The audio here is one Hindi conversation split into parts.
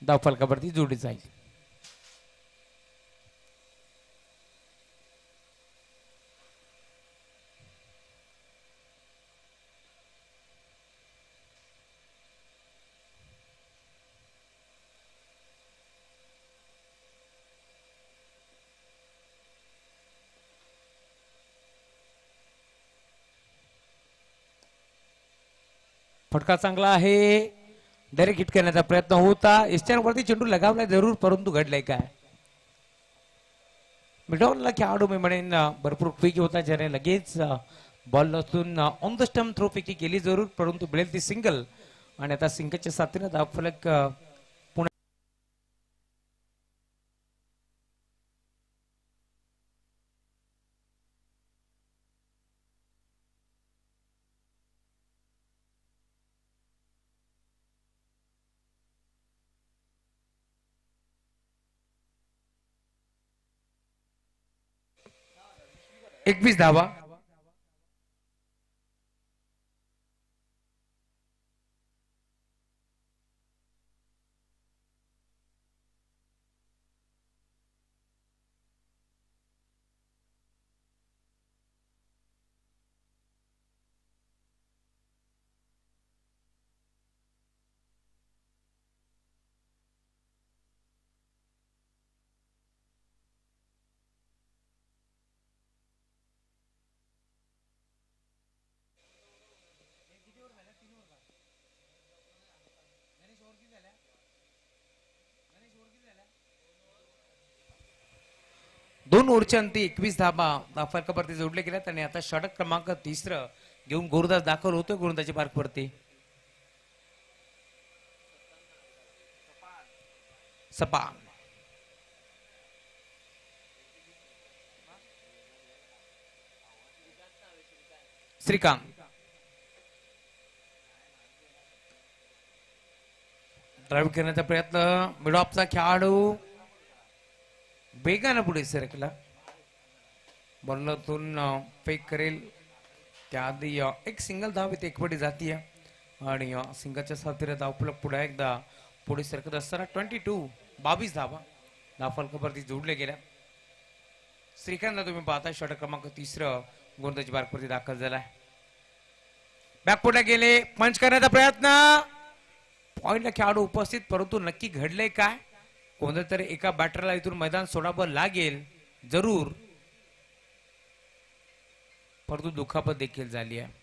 धाव फलकावरती जोडली जाईल. फटका चांगला आहे. डायरेक्ट हिट करण्याचा प्रयत्न होता. वरती चेंडू लगावलाय जरूर, परंतु घडलाय काय? मिडॉनला खेळाडू मी म्हणेन भरपूर क्विक होता, ज्याने लगेच बॉल नसून ऑन द स्टंप थ्रो फेकी केली जरूर, परंतु मिळेल ती सिंगल. आणि आता सिंगलच्या साथीने धावफलक एकवीस धावा. दोन ओव्हरच्या अंती 21 धाबा फलकावरती जोडले गेल्यात. आणि आता षटक क्रमांक 3 घेऊन गोलंदाज दाखल होतोय गोलंदाजी मार्कवरती. सपान श्रीकांत ड्राईव्ह करण्याचा प्रयत्न. मिड ऑफचा खेळाडू वेगानं पुढे सरकला. बॉलतून फेक करेल त्याआधी एक सिंगल धाव इथे एकवटी जातीय. आणि सिंगलच्या साथीने धावफलक पुढे एकदा पुढे सरकत असताना 22 धावा धावफलकावरती जोडले गेल्या. श्रीकांतला तुम्ही पाहता षटक क्रमांक 3 गोलंदाजी मार्कवरती दाखल झालाय. बॅकपुढे गेले, पंच करण्याचा प्रयत्न. पॉइंटला खेळाडू उपस्थित, परंतु नक्की घडलंय काय? कोणत्या तरी एका बॅटरला इथून मैदान सोडावं लागेल जरूर, परंतु दुखापत देखील झाली आहे.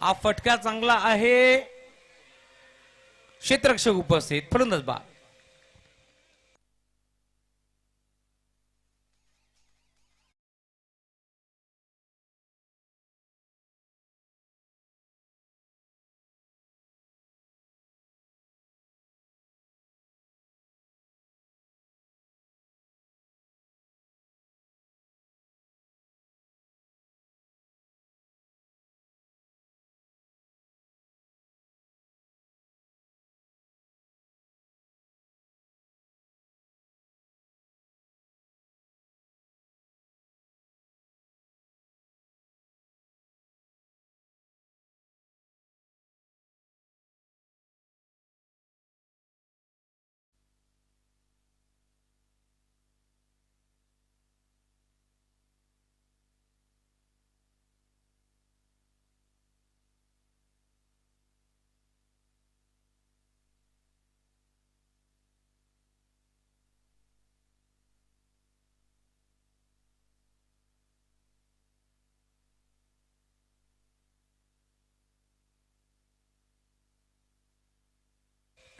हा फटका चांगला आहे. क्षेत्ररक्षक उपस्थित, फलंदाज बाद.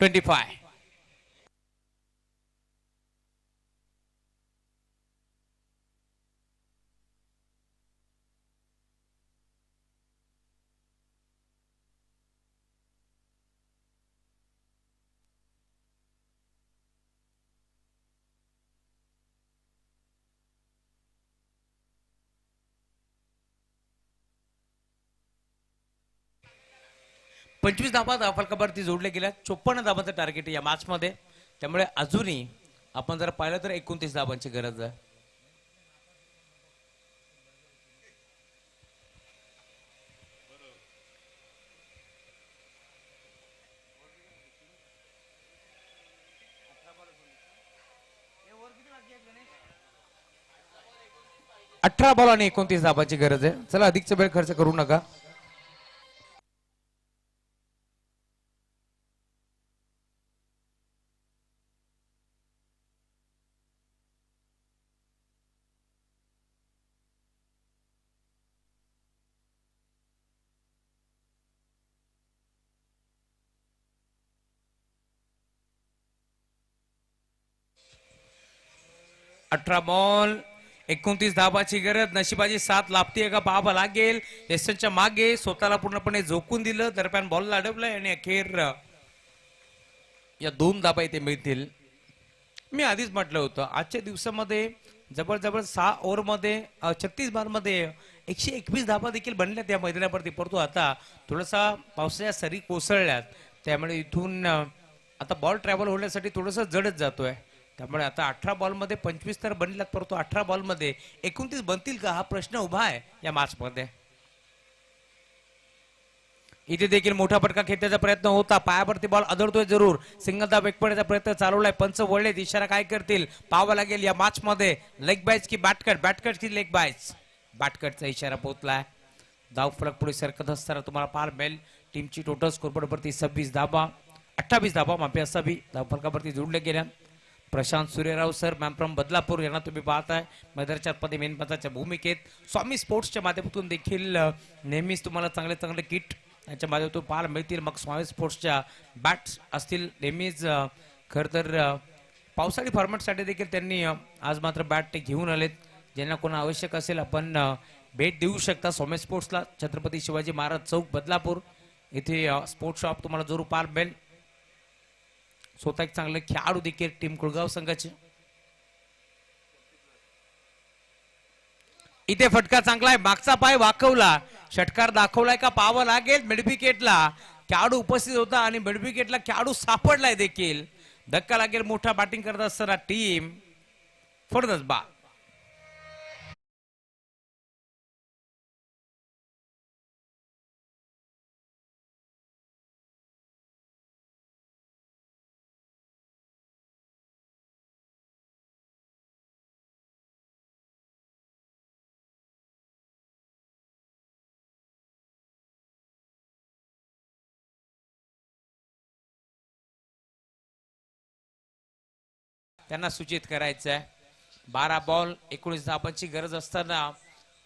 25. पंचवीस धाबा फलकावरती जोडले गेल्या 54 धाबांचं टार्गेट या मॅच मध्ये. त्यामुळे अजूनही आपण जर पाहिलं तर 29 धाबांची गरज आहे. अठरा बॉल आणि 29 धाबांची गरज आहे. चला अधिकचा वेळ खर्च करू नका. अठरा बॉल 29 धाबाची गरज. नशिबाची साथ लाभतीये का पाहावं लागेल. यशच्या मागे स्वतःला पूर्णपणे झोकून दिलं, दरम्यान बॉलला अडवलंय आणि अखेर या 2 धाबा इथे मिळतील. मी आधीच म्हटलं होतं आजच्या दिवसामध्ये जवळजवळ 6 ओव्हरमध्ये 36 बारमध्ये 121 धाबा देखील बनल्यात या मैदानावरती. परंतु आता थोडासा पावसाच्या सरी कोसळल्यात, त्यामुळे इथून आता बॉल ट्रॅव्हल होण्यासाठी थोडंसं जडच जातोय. त्यामुळे आता 18 बॉलमध्ये 25 तर बनल्यात, परंतु 18 बॉलमध्ये 29 बनतील का हा प्रश्न उभा आहे या मॅचमध्ये. इथे देखील मोठा फटका खेळण्याचा प्रयत्न होता, पायावरती बॉल आदळतोय जरूर. सिंगल धाव वेगपण्याचा प्रयत्न चालवलाय. पंच वळलेत, इशारा काय करतील पाहावं लागेल या मॅच मध्ये. लेग बाईज की बॅटकट, बॅटकट की लेग बाईज. बॅटकटचा इशारा पोहोचलाय. धाव फलक पुढे सरकत असताना तुम्हाला पाहायला मिळेल टीमची टोटल स्कोरबोर्ड वरती 26 धाबा 28 धाबा माफी असावी धाव फलकावरती जोडले गेल्या. Prashant Suryarao sir ma'am from Badlapur यांना तुम्ही पाहताय मैदानाच्या पदे मेन पंचाच्या भूमिकेत. स्वामी स्पोर्ट्सच्या माध्यमातून देखील नेहमीच तुम्हाला चांगले चांगले किट याच्या माध्यमातून पाहायला मिळतील. मग स्वामी स्पोर्ट्सच्या बॅट्स असतील नेहमीच. खरं तर पावसाळी फॉर्मॅटसाठी देखील त्यांनी आज मात्र बॅट घेऊन आलेत. ज्यांना कोणा आवश्यक असेल आपण भेट देऊ शकता स्वामी स्पोर्ट्सला. छत्रपती शिवाजी महाराज चौक बदलापूर इथे स्पोर्ट्स शॉप तुम्हाला जरूर पाहायला मिळेल. स्वतः एक चांगले खेळाडू देखील टीम कुळगाव संघाचे. इथे फटका चांगला आहे, मागचा पाय वाकवला, षटकार दाखवलाय का पाहावं लागेल. मिडविकेटला खेळाडू उपस्थित होता आणि मिडविकेटला खेळाडू सापडलाय देखील. धक्का लागेल मोठा बॅटिंग करत असताना टीम फडदस बा. त्यांना सूचित करायचं आहे 12 बॉल 19 धाबांची गरज असताना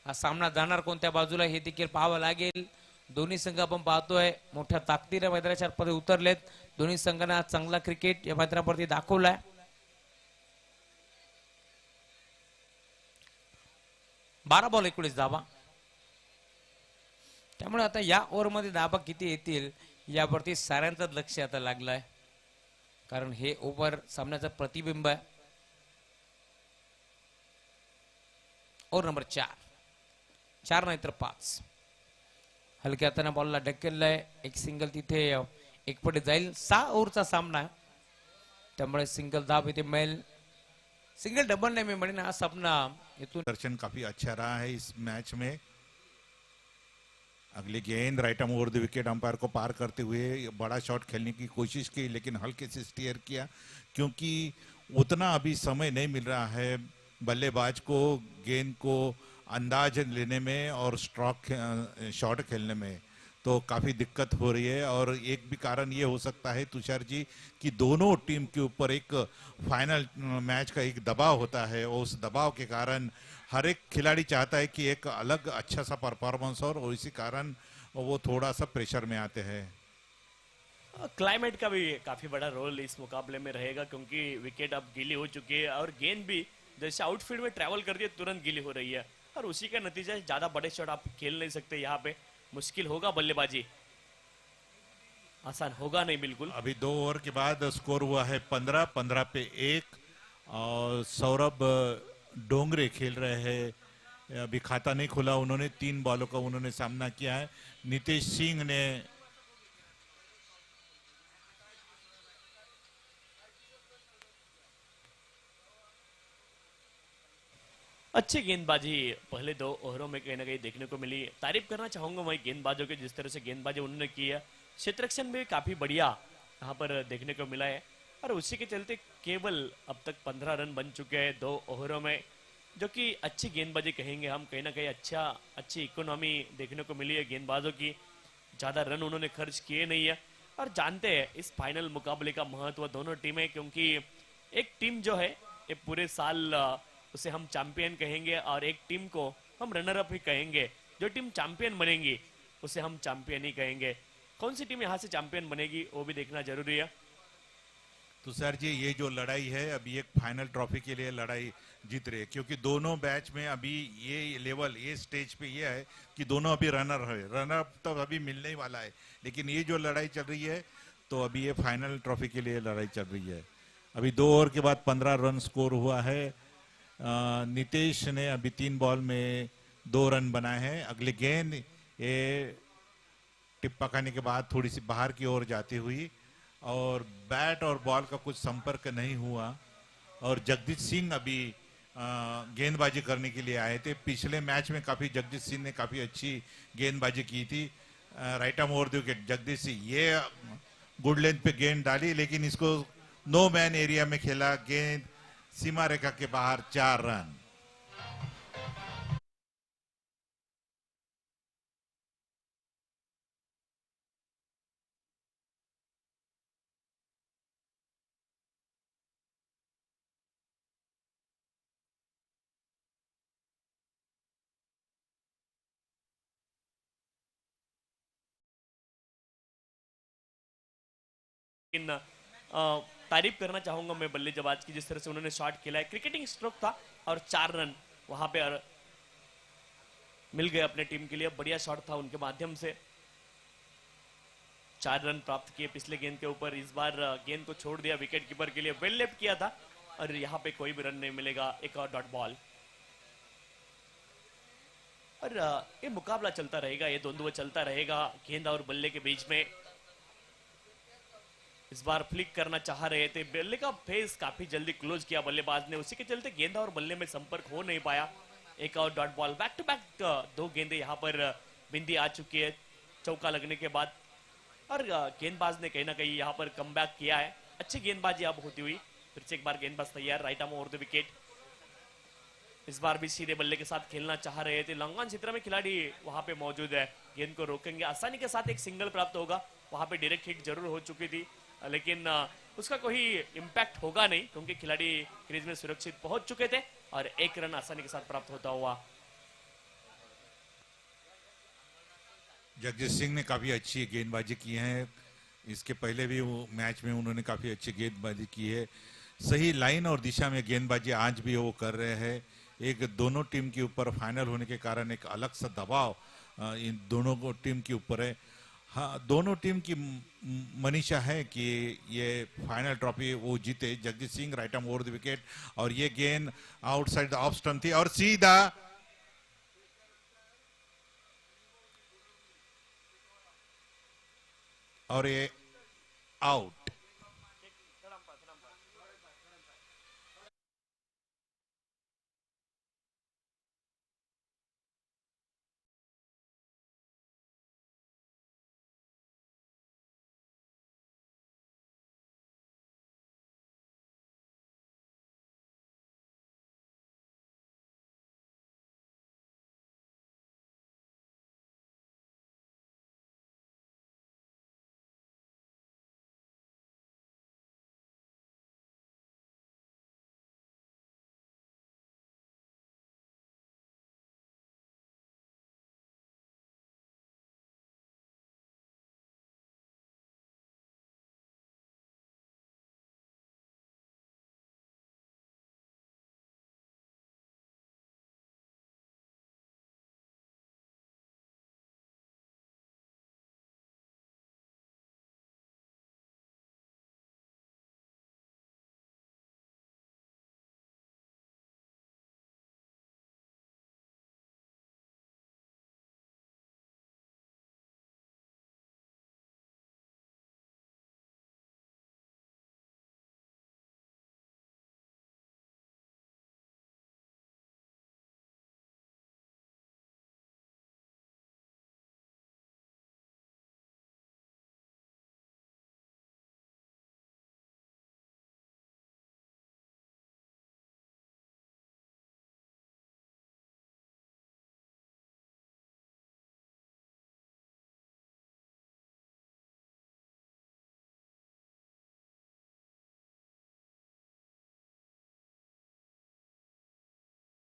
हा सामना जाणार कोणत्या बाजूला हे देखील पाहावं लागेल. दोन्ही संघ आपण पाहतोय मोठ्या ताकदीने मैदानाच्या मध्ये उतरलेत. दोन्ही संघांना चांगला क्रिकेट या मैदानावरती दाखवलाय. 12 बॉल 19 धाबा. त्यामुळे आता या ओव्हरमध्ये धाबा किती येतील यावरती साऱ्यांचं लक्ष आता लागलंय, कारण हे ओव्हर सामन्याचं प्रतिबिंब आहे. ओव्हर नंबर 4 नाही तर 5. हलक्या हाताने बॉलला ढकललंय. एक सिंगल तिथे एक पटे जाईल. 6 ओव्हरचा सामना आहे, त्यामुळे सिंगल धाब इथे मिळेल. सिंगल डबल नहीं मैं मणि सपना दर्शन काफी अच्छा रहा है इस मैच में। अगली गेंद right arm over the wicket umpire को पार करते हुए बड़ा शॉट खेलने की कोशिश की, लेकिन हल्के से स्टीयर किया क्योंकि उतना अभी समय नहीं मिल रहा है बल्लेबाज को गेंद को अंदाज लेने में और स्ट्रोक शॉट खेलने में, तो काफ़ी दिक्कत हो रही है। और एक भी कारण ये हो सकता है तुषार जी कि दोनों टीम के ऊपर एक फाइनल मैच का एक दबाव होता है और उस दबाव के कारण हर एक खिलाड़ी चाहता है कि एक अलग अच्छा सा परफॉर्मेंस हो और इसी कारण वो थोड़ा सा प्रेशर में आते हैं। क्लाइमेट का भी काफी बड़ा रोल इस मुकाबले में रहेगा, क्योंकि विकेट अब गीली हो चुकी है और गेंद भी जैसे आउटफील्ड में ट्रैवल करती है तुरंत गीली हो रही है, और उसी का नतीजा है, ज्यादा बड़े शॉट आप खेल नहीं सकते यहाँ पे। मुश्किल होगा बल्लेबाजी, आसान होगा नहीं बिल्कुल। अभी 2 ओवर के बाद स्कोर हुआ है 15 पे 1। और सौरभ डोंगरे खेल रहे हैं, अभी खाता नहीं खुला उन्होंने, 3 बॉलों का उन्होंने सामना किया है। नितेश सिंह ने अच्छी गेंदबाजी पहले 2 ओवरों में कहीं ना कहीं देखने को मिली। तारीफ करना चाहूंगा मैं गेंदबाजों के, जिस तरह से गेंदबाजी उन्होंने की है। क्षेत्ररक्षण भी काफी बढ़िया यहाँ पर देखने को मिला है, और उसी के चलते केवल अब तक 15 रन बन चुके हैं 2 ओवरों में, जो कि अच्छी गेंदबाजी कहेंगे हम। कहीं ना कहीं अच्छी इकोनॉमी देखने को मिली है गेंदबाजों की। ज्यादा रन उन्होंने खर्च किए नहीं है, और जानते हैं इस फाइनल मुकाबले का महत्व दोनों टीमें, क्योंकि एक टीम जो है ये पूरे साल उसे हम चैंपियन कहेंगे, और एक टीम को हम रनर अप ही कहेंगे। जो टीम चैंपियन बनेगी उसे हम चैंपियन ही कहेंगे। कौन सी टीम यहाँ से चैंपियन बनेगी वो भी देखना जरूरी है। तो सर जी, ये जो लड़ाई है अभी एक फाइनल ट्रॉफी के लिए लड़ाई जीत रही है, क्योंकि दोनों बैच में अभी ये लेवल, ये स्टेज पे ये है कि दोनों अभी रनर है। रनर तो अभी मिलने ही वाला है, लेकिन ये जो लड़ाई चल रही है तो अभी ये फाइनल ट्रॉफी के लिए लड़ाई चल रही है। अभी 2 ओवर के बाद 15 रन स्कोर हुआ है। नितेश ने अभी 3 बॉल में 2 रन बनाए हैं। अगली गेंद ये टिप्पा खाने के बाद थोड़ी सी बाहर की ओर जाती हुई, और बैट और बॉल का कुछ संपर्क नहीं हुआ। और जगदीश सिंह अभी गेंदबाजी करने के लिए आए थे। पिछले मैच में काफी जगदीश सिंह ने काफी अच्छी गेंदबाजी की थी। Right arm over the wicket Jagdish Singh ये गुड लेंथ पे गेंद डाली, लेकिन इसको नो मैन एरिया में खेला। गेंद सीमा रेखा के बाहर, 4 रन। लेकिन तारीफ करना चाहूंगा मैं बल्लेबाज की, जिस तरह से उन्होंने शॉट खेला है। क्रिकेटिंग स्ट्रोक था, और 4 रन वहां पे मिल गए अपने टीम के लिए। बढ़िया शॉट था उनके माध्यम से, 4 रन प्राप्त किए पिछले गेंद के ऊपर। इस बार गेंद को छोड़ दिया विकेट कीपर के लिए, वेल लेफ्ट किया था, और यहाँ पे कोई भी रन नहीं मिलेगा। एक और डॉट बॉल, और ये मुकाबला चलता रहेगा, ये द्वंद्व चलता रहेगा गेंद और बल्ले के बीच में। इस बार फ्लिक करना चाह रहे थे, बल्ले का फेस काफी जल्दी क्लोज किया बल्लेबाज ने, उसी के चलते गेंद और बल्ले में संपर्क हो नहीं पाया। एक और dot ball, back to back 2 गेंदे यहाँ पर बिंदी आ चुकी है चौका लगने के बाद, और गेंदबाज ने कहीं ना कहीं यहाँ पर कमबैक किया है। अच्छी गेंदबाजी अब होती हुई, फिर से एक बार गेंदबाज तैयार, right arm over the wicket. इस बार भी सीधे बल्ले के साथ खेलना चाह रहे थे। लंगन क्षेत्र में खिलाड़ी वहां पे मौजूद है, गेंद को रोकेंगे, आसानी के साथ एक सिंगल प्राप्त होगा। वहां पे डायरेक्ट हिट जरूर हो चुकी थी, लेकिन उसका कोई इम्पैक्ट होगा नहीं, क्योंकि खिलाड़ी क्रीज में सुरक्षित पहुंच चुके थे, और 1 रन आसानी के साथ प्राप्त होता हुआ। जगजीत सिंह ने काफी अच्छी गेंदबाजी की है। इसके पहले भी वो मैच में उन्होंने काफी अच्छी गेंदबाजी की है। सही लाइन और दिशा में गेंदबाजी आज भी वो कर रहे हैं। एक दोनों टीम के ऊपर फाइनल होने के कारण एक अलग सा दबाव इन दोनों को टीम के ऊपर है। हाँ, दोनों टीम की मनीषा है कि ये फाइनल ट्रॉफी वो जीते। Jagjit Singh right arm over the wicket, और ये गेंद आउटसाइड द ऑफ स्टंप थी, और सीधा और ये आउट।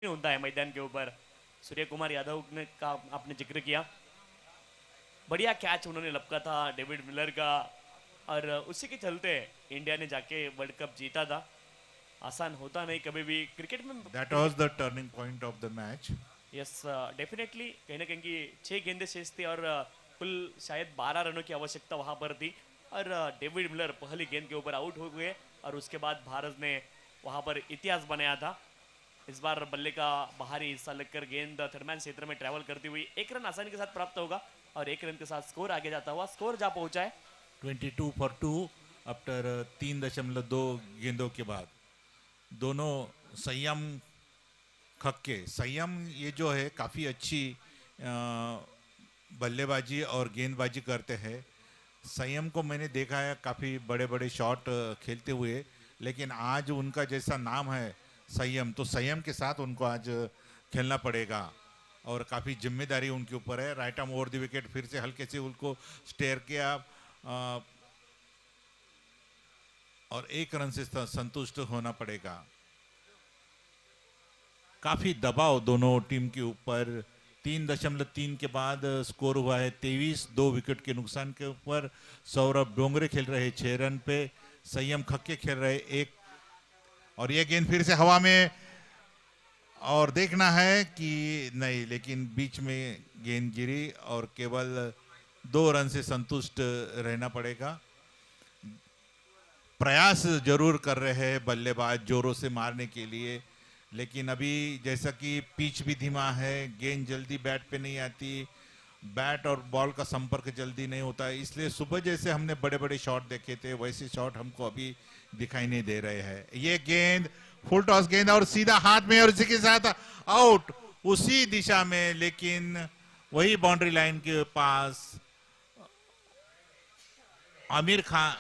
होता है मैदान के ऊपर। सूर्य कुमार यादव ने का आपने जिक्र किया, बढ़िया कैच उन्होंने लपका था डेविड मिलर का, और उसी के चलते इंडिया ने जाके वर्ल्ड कप जीता था। आसान होता नहीं कभी भी क्रिकेट में। That was the turning point of the match. Yes definitely, कहीं ना कहीं की 6 गेंदें शेष थी और कुल शायद 12 रनों की आवश्यकता वहां पर थी, और डेविड मिलर पहली गेंद के ऊपर आउट हो गए, और उसके बाद भारत ने वहां पर इतिहास बनाया था। इस बार बल्ले का बाहरी हिस्सा लगकर गेंद थर्मैन क्षेत्र में ट्रैवल करती हुई 1 रन आसानी के साथ प्राप्त होगा, और 1 रन के साथ स्कोर आगे जाता हुआ स्कोर जा पहुंचा है 22 for 2 आफ्टर 3.2 गेंदों के बाद। दोनों संयम खक्के, संयम ये जो है काफ़ी अच्छी बल्लेबाजी और गेंदबाजी करते हैं। संयम को मैंने देखा है काफ़ी बड़े बड़े शॉट खेलते हुए, लेकिन आज उनका जैसा नाम है संयम, तो संयम के साथ उनको आज खेलना पड़ेगा और काफ़ी जिम्मेदारी उनके ऊपर है। Right arm over the wicket, फिर से हल्के से उनको स्टेयर किया और 1 रन से संतुष्ट होना पड़ेगा। काफी दबाव दोनों टीम के ऊपर। 3.3 के बाद स्कोर हुआ है 23, 2 विकेट के नुकसान के ऊपर। सौरभ डोंगरे खेल रहे 6 रन पे, संयम खक्के खेल रहे 1, और ये गेंद फिर से हवा में, और देखना है कि नहीं, लेकिन बीच में गेंद गिरी और केवल 2 रन से संतुष्ट रहना पड़ेगा। प्रयास जरूर कर रहे हैं बल्लेबाज जोरों से मारने के लिए, लेकिन अभी जैसा कि पिच भी धीमा है, गेंद जल्दी बैट पे नहीं आती, बैट और बॉल का संपर्क जल्दी नहीं होता है, इसलिए सुबह जैसे हमने बड़े बड़े शॉट देखे थे वैसे शॉट हमको अभी दिखाई नहीं दे रहे हैं। ये गेंद फुल टॉस गेंद और सीधा हाथ में, और इसी के साथ आउट उसी दिशा में, लेकिन वही बाउंड्री लाइन के पास आमिर खान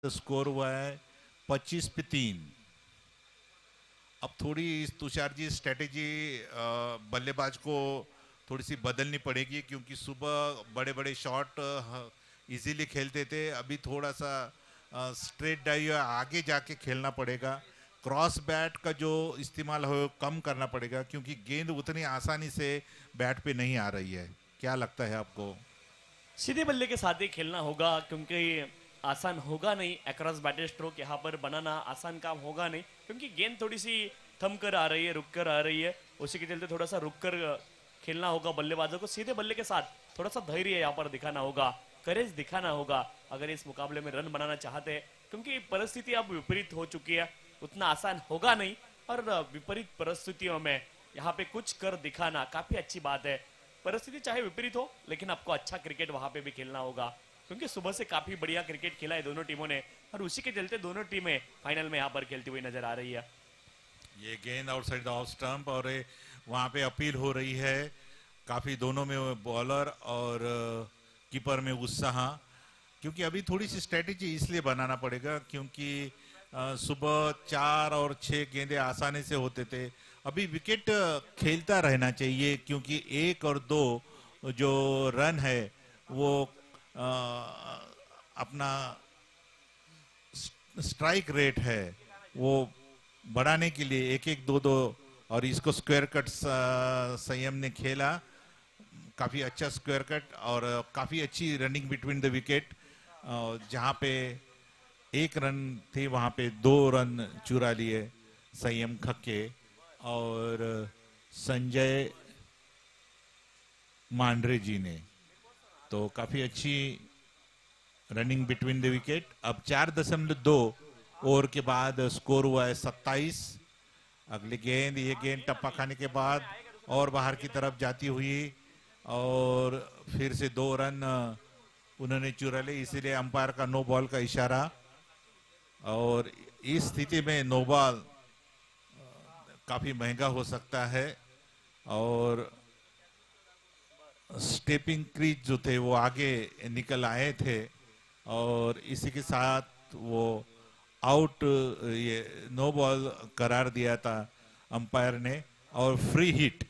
स्कोर हुआ है 25 पे 3। अब थोड़ी तुषार जी स्ट्रेटेजी बल्लेबाज को थोड़ी सी बदलनी पड़ेगी, क्योंकि सुबह बड़े बड़े शॉट इजीली खेलते थे, अभी थोड़ा सा स्ट्रेट डाइव आगे जाके खेलना पड़ेगा। क्रॉस बैट का जो इस्तेमाल हो कम करना पड़ेगा, क्योंकि गेंद उतनी आसानी से बैट पे नहीं आ रही है। क्या लगता है आपको? सीधे बल्ले के साथ ही खेलना होगा, क्योंकि आसान होगा नहीं अक्रॉस बैटर स्ट्रोक यहाँ पर बनाना, आसान काम होगा नहीं, क्योंकि गेंद थोड़ी सी थम कर आ रही है, रुक कर आ रही है, उसी के चलते थोड़ा सा रुक कर खेलना होगा बल्लेबाजों को। सीधे बल्ले के साथ थोड़ा सा धैर्य यहाँ पर दिखाना होगा, करेज दिखाना होगा अगर इस मुकाबले में रन बनाना चाहते हैं, क्योंकि परिस्थिति अब विपरीत हो चुकी है, उतना आसान होगा नहीं, और विपरीत परिस्थितियों में यहाँ पे कुछ कर दिखाना काफी अच्छी बात है। परिस्थिति चाहे विपरीत हो, लेकिन आपको अच्छा क्रिकेट वहां पे भी खेलना होगा, क्योंकि सुबह से काफी बढ़िया क्रिकेट खेला है दोनों टीमों ने, और उसी के चलते दोनों टीमें फाइनल में यहाँ पर खेलती हुई नजर आ रही है। ये गेंद आउटसाइड द ऑफ स्टंप, और वहां पे अपील हो रही है काफी, दोनों में बॉलर और कीपर में उत्साह, क्योंकि अभी थोड़ी सी स्ट्रेटेजी इसलिए बनाना पड़ेगा, क्योंकि सुबह 4 और 6 गेंदे आसानी से होते थे, अभी विकेट खेलता रहना चाहिए, क्योंकि 1 और 2 जो रन है वो अपना स्ट्राइक रेट है वो बढ़ाने के लिए 1-1, 2-2, और इसको स्क्वायर कट संयम ने खेला, काफी अच्छा स्क्वायर कट और काफी अच्छी रनिंग बिटवीन द विकेट, जहां पे 1 रन थे वहां पे 2 रन चुरा लिए संयम खक्के और संजय मांडरे जी ने, तो काफी अच्छी रनिंग बिटवीन द विकेट। अब 4.2 ओवर के बाद स्कोर हुआ है 27। अगली गेंद, ये गेंद टप्पा खाने के बाद और बाहर की तरफ जाती हुई और फिर से 2 रन उन्होंने चुरा लिए, इसीलिए अंपायर का नो बॉल का इशारा। और इस स्थिति में नो बॉल काफी महंगा हो सकता है और स्टेपिंग क्रीज जो थे वो आगे निकल आए थे और इसी के साथ वो आउट, ये नो बॉल करार दिया था अंपायर ने और फ्री हिट।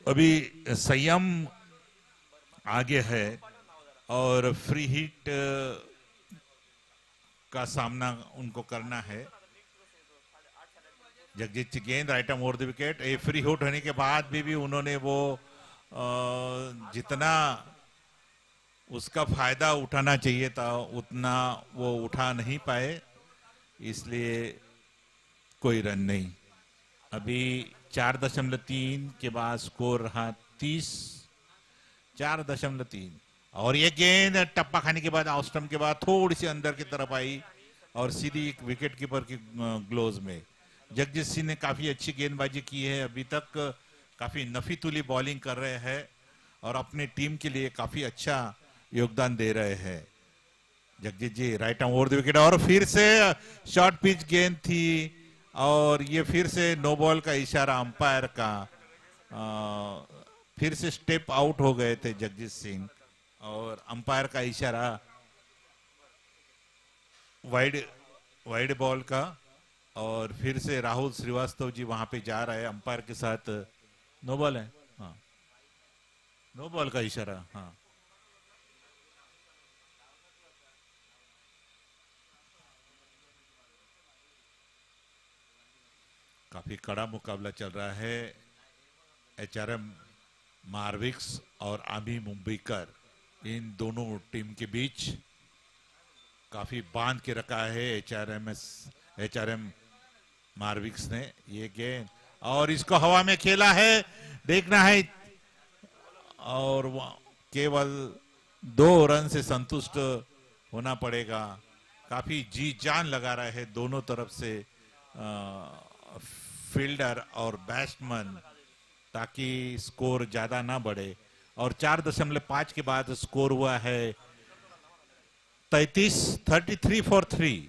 अभी संयम आगे है और फ्री हिट का सामना उनको करना है। जगजीत सिंह गेंद right arm over the wicket. A free hit होने के बाद भी उन्होंने वो जितना उसका फायदा उठाना चाहिए था उतना वो उठा नहीं पाए, इसलिए कोई रन नहीं। अभी 4.3 के बाद स्कोर रहा 30, 4.3। और ये गेंद टप्पा खाने के बाद आउटस्टंप के बाद थोड़ी सी अंदर की तरफ आई और सीधी विकेट कीपर की ग्लोव में। जगजीत सिंह ने काफी अच्छी गेंदबाजी की है, अभी तक काफी नफीतुली बॉलिंग कर रहे हैं और अपनी टीम के लिए काफी अच्छा योगदान दे रहे हैं। Jagjit ji right arm over the wicket और फिर से शॉर्ट पिच गेंद थी और ये फिर से नो बॉल का इशारा अंपायर का। फिर से स्टेप आउट हो गए थे जगजीत सिंह और अंपायर का इशारा वाइड बॉल का। और फिर से राहुल श्रीवास्तव जी वहां पे जा रहे हैं अंपायर के साथ। नो बॉल है, हाँ, नो बॉल का इशारा, हाँ। काफी कड़ा मुकाबला चल रहा है एचआरएम मार्विक्स और आमी मुंबईकर, इन दोनों टीम के बीच काफी बांध के रखा है एचआरएम मार्विक्स ने ये गेंद और इसको हवा में खेला है, देखना है और केवल 2 रन से संतुष्ट होना पड़ेगा। काफी जी जान लगा रहे हैं दोनों तरफ से फील्डर और बैट्समैन ताकि स्कोर ज्यादा ना बढ़े। और 4.5 के बाद स्कोर हुआ है 33 फॉर 3।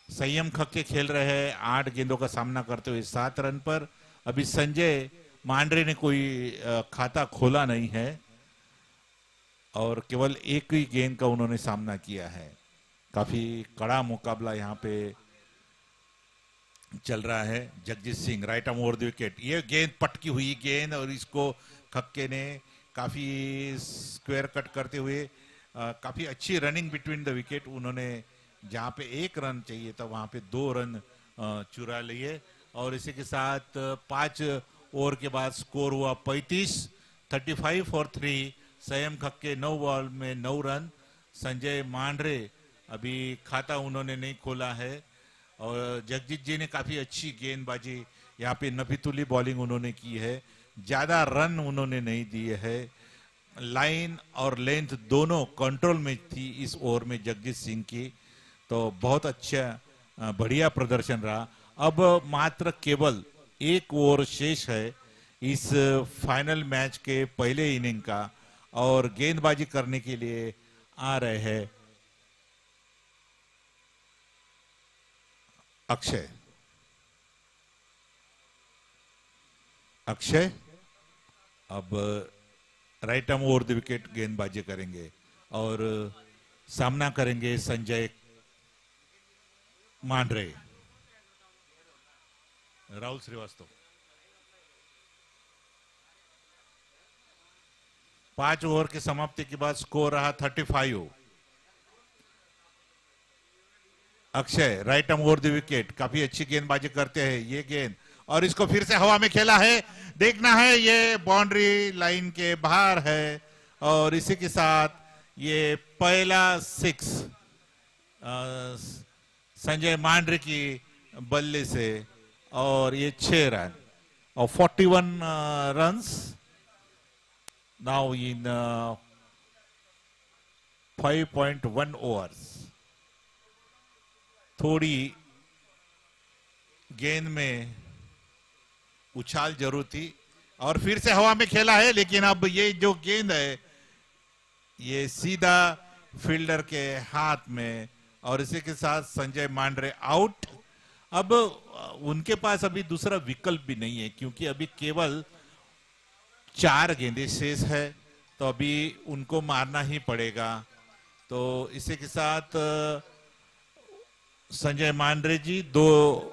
संयम खक्के खेल रहे हैं 8 गेंदों का सामना करते हुए 7 रन पर। अभी संजय मांडरे ने कोई खाता खोला नहीं है और केवल एक ही गेंद का उन्होंने सामना किया है। काफी कड़ा मुकाबला यहाँ पे चल रहा है। Jagjit Singh right arm over the wicket, ये गेंद पटकी हुई गेंद और इसको खक्के ने काफी स्क्वायर कट करते हुए काफी अच्छी रनिंग बिटवीन द विकेट, उन्होंने जहां पे 1 रन चाहिए था वहां पे 2 रन चुरा लिए। और इसी के साथ 5 ओवर के बाद स्कोर हुआ 35 फॉर 3। संयम खक्के 9 बॉल में 9 रन। संजय मांडरे अभी खाता उन्होंने नहीं खोला है और जगजीत जी ने काफी अच्छी गेंदबाजी यहाँ पे नफीतुली बॉलिंग उन्होंने की है, ज्यादा रन उन्होंने नहीं दिए है। लाइन और लेंथ दोनों कंट्रोल में थी इस ओवर में जगजीत सिंह की, तो बहुत अच्छा बढ़िया प्रदर्शन रहा। अब मात्र केवल 1 ओवर शेष है इस फाइनल मैच के पहले इनिंग का और गेंदबाजी करने के लिए आ रहे हैं अक्षय अब right arm over the wicket गेंदबाजी करेंगे और सामना करेंगे संजय मांडरे। राहुल श्रीवास्तव 5 ओवर की समाप्ति के बाद स्कोर रहा 35। Akshay right arm over the wicket, काफी अच्छी गेंदबाजी करते हैं ये गेंद और इसको फिर से हवा में खेला है, देखना है ये बाउंड्री लाइन के बाहर है और इसी के साथ ये पहला 6 संजय मांडरे की बल्ले से और ये 6 रन और 41 रन्स नाउ इन 5.1 ओवर्स। थोड़ी गेंद में उछाल जरूर थी और फिर से हवा में खेला है, लेकिन अब ये जो गेंद है ये सीधा फील्डर के हाथ में और इसी के साथ संजय मांडरे आउट। अब उनके पास अभी दूसरा विकल्प भी नहीं है क्योंकि अभी केवल 4 गेंदें शेष है, तो अभी उनको मारना ही पड़ेगा। तो इसी के साथ संजय मांडरे जी दो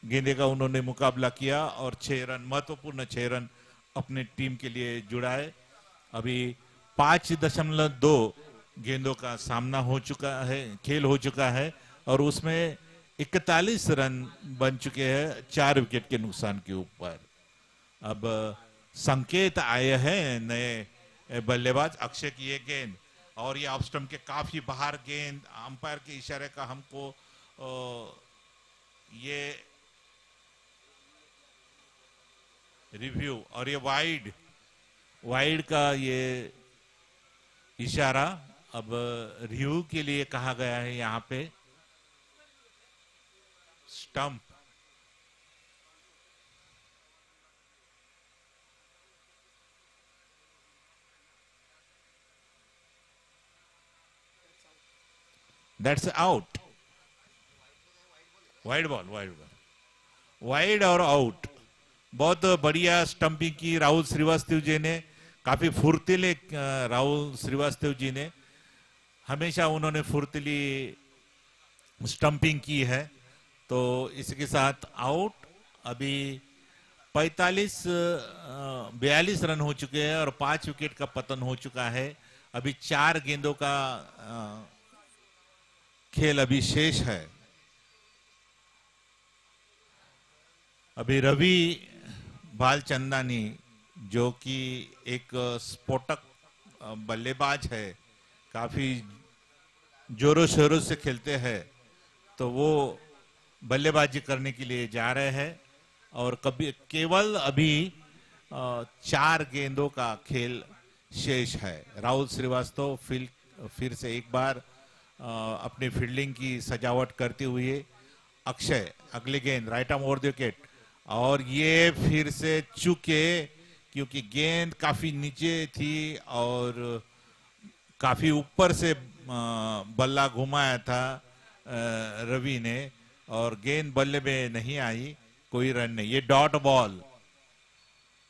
गेंदे का उन्होंने मुकाबला किया और 6 रन, महत्वपूर्ण 6 रन अपने टीम के लिए जुड़ाए। अभी 5.2 गेंदों का सामना हो चुका है, खेल हो चुका है और उसमें 41 रन बन चुके हैं 4 विकेट के नुकसान के ऊपर। अब संकेत आए हैं नए बल्लेबाज अक्षय की ये गेंद और ये ऑफ स्टंप के काफी बाहर गेंद, अंपायर के इशारे का हमको ये रिव्यू और ये वाइड का ये इशारा अब रिव्यू के लिए कहा गया है। यहां पे स्टंप दैट्स आउट, वाइड और आउट। बहुत बढ़िया स्टंपिंग की राहुल श्रीवास्तव जी ने, काफी फुर्तीले राहुल श्रीवास्तव जी ने, हमेशा उन्होंने फुर्तीली स्टंपिंग की है। तो इसके साथ आउट। अभी 42 रन हो चुके हैं और 5 विकेट का पतन हो चुका है। अभी 4 गेंदों का खेल अभी शेष है। अभी रवि भालचंदानी जो कि एक स्फोटक बल्लेबाज है, काफी जोरों शोरों से खेलते हैं, तो वो बल्लेबाजी करने के लिए जा रहे हैं और केवल अभी 4 गेंदों का खेल शेष है। राहुल श्रीवास्तव फिर से एक बार अपनी फील्डिंग की सजावट करते हुए, अक्षय अगली गेंद right arm over the wicket और ये फिर से चूके क्योंकि गेंद काफी नीचे थी और काफी ऊपर से बल्ला घुमाया था रवि ने और गेंद बल्ले में नहीं आई, कोई रन नहीं। ये dot ball.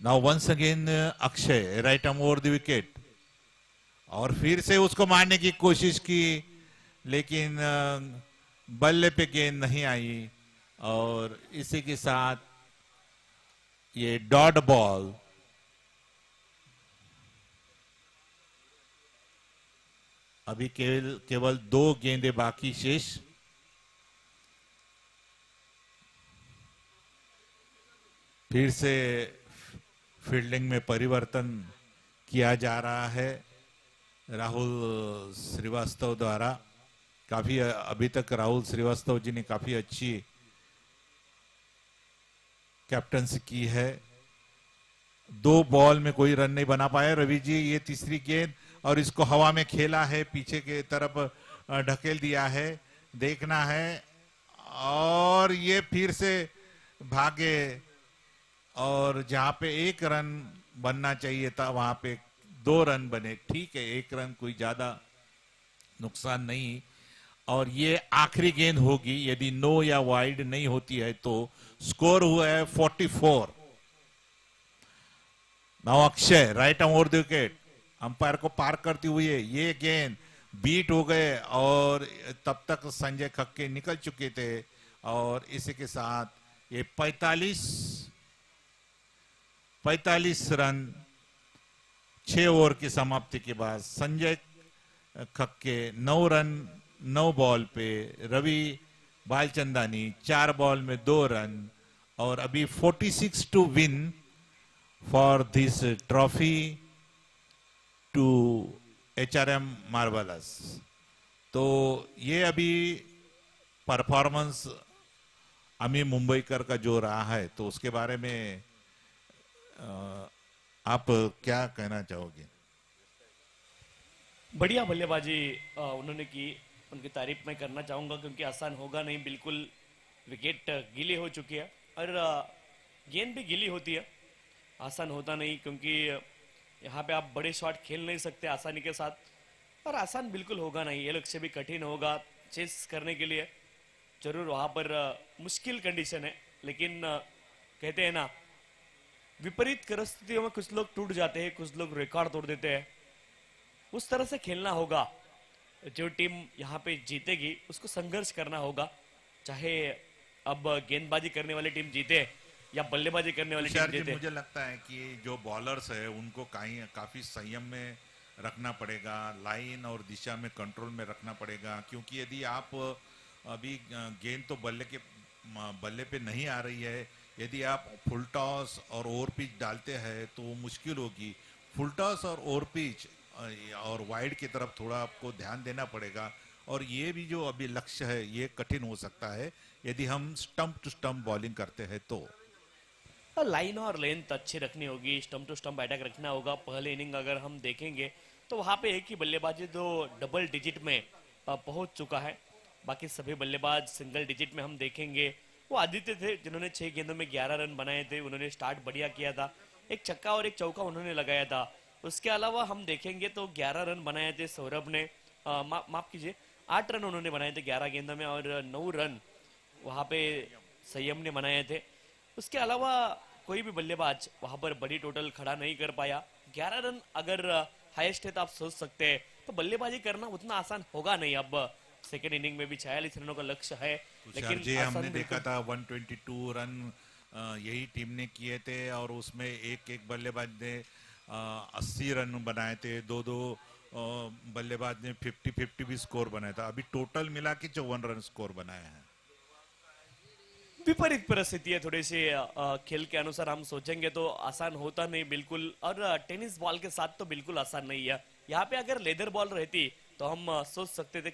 Now once again Akshay right arm over the wicket और फिर से उसको मारने की कोशिश की लेकिन बल्ले पे गेंद नहीं आई और इसी के साथ ये डॉट बॉल। अभी केवल 2 गेंदे बाकी शेष। फिर से फील्डिंग में परिवर्तन किया जा रहा है राहुल श्रीवास्तव द्वारा। काफी अभी तक राहुल श्रीवास्तव जी ने काफी अच्छी कैप्टनसी की है। 2 बॉल में कोई रन नहीं बना पाए रवि जी। ये तीसरी गेंद और इसको हवा में खेला है, पीछे के तरफ ढकेल दिया है, देखना है और ये फिर से भागे और जहां पे 1 रन बनना चाहिए था वहां पे 2 रन बने। ठीक है, 1 रन कोई ज्यादा नुकसान नहीं और ये आखिरी गेंद होगी। यदि नो या वाइड नहीं होती है तो स्कोर हुआ है 44। Now Akshay right arm over the wicket, umpire को पार करती हुई ये गेंद बीट हो गए और तब तक संजय खक्के निकल चुके थे और इसी के साथ ये 45 रन 6 ओवर की समाप्ति के बाद संजय खक्के 9 रन 9 बॉल पे, रवि भालचंदानी 4 बॉल में 2 रन और अभी 46 to win for this trophy to HRM marvellous. तो ये अभी परफॉर्मेंस अमी मुंबईकर का जो रहा है तो उसके बारे में आप क्या कहना चाहोगे? बढ़िया बल्लेबाजी उन्होंने की, उनकी तारीफ मैं करना चाहूंगा क्योंकि आसान होगा नहीं। बिल्कुल विकेट गीली हो चुकी है और गेंद भी गीली होती है, आसान होता नहीं क्योंकि यहाँ पे आप बड़े शॉट खेल नहीं सकते आसानी के साथ और आसान बिल्कुल होगा नहीं, ये लक्ष्य भी कठिन होगा चेस करने के लिए। जरूर वहां पर मुश्किल कंडीशन है, लेकिन कहते हैं ना विपरीत परिस्थितियों में कुछ लोग टूट जाते हैं, कुछ लोग रिकॉर्ड तोड़ देते हैं। उस तरह से खेलना होगा। जो टीम यहाँ पे जीतेगी उसको संघर्ष करना होगा, चाहे अब गेंदबाजी करने वाली टीम जीते या बल्लेबाजी करने वाली टीम तुषार जी, जीते। मुझे लगता है कि जो बॉलर्स है उनको काफी संयम में रखना पड़ेगा, लाइन और दिशा में कंट्रोल में रखना पड़ेगा, क्योंकि यदि आप अभी गेंद तो बल्ले पे नहीं आ रही है, यदि आप फुल टॉस और ओवर पिच डालते हैं तो वो मुश्किल होगी। फुल टॉस और ओवर पिच और वाइड की तरफ थोड़ा आपको ध्यान देना पड़ेगा, और ये भी जो अभी लक्ष्य है ये कठिन हो सकता है यदि हम स्टंप टू स्टंप बॉलिंग करते हैं तो। लाइन और लेंथ अच्छी रखनी होगी, स्टंप टू स्टंप अटैक रखना होगा। पहले इनिंग अगर हम देखेंगे तो वहां पे एक ही बल्लेबाजी जो डबल डिजिट में पहुंच चुका है, बाकी सभी बल्लेबाज सिंगल डिजिट में हम देखेंगे। वो आदित्य थे जिन्होंने 6 गेंदों में 11 रन बनाए थे, उन्होंने स्टार्ट बढ़िया किया था, एक छक्का और एक चौका उन्होंने लगाया था। उसके अलावा हम देखेंगे तो 11 रन बनाए थे सौरभ ने, माफ कीजिए 8 रन उन्होंने बनाए थे 11 गेंदों में, और 9 रन वहां पे संयम ने बनाए थे। उसके अलावा कोई भी बल्लेबाज वहां पर बड़ी टोटल खड़ा नहीं कर पाया। 11 रन अगर हाईएस्ट है तो आप सोच सकते हैं तो बल्लेबाजी करना उतना आसान होगा नहीं। अब सेकेंड इनिंग में भी 46 रनों का लक्ष्य है, तुषार जी, हमने देखा था 122 रन यही टीम ने किए थे, और उसमें एक एक बल्लेबाज ने 80 रन बनाए थे, दो बल्लेबाज ने 50-50 भी स्कोर बनाया था। अभी टोटल मिला के 54 रन स्कोर बनाए हैं। विपरीत परिस्थिति है थोड़ी सी, खेल के अनुसार हम सोचेंगे तो आसान होता नहीं बिल्कुल, और टेनिस बॉल के साथ तो बिल्कुल आसान नहीं है। यहाँ पे अगर लेदर बॉल रहती तो हम सोच सकते थे,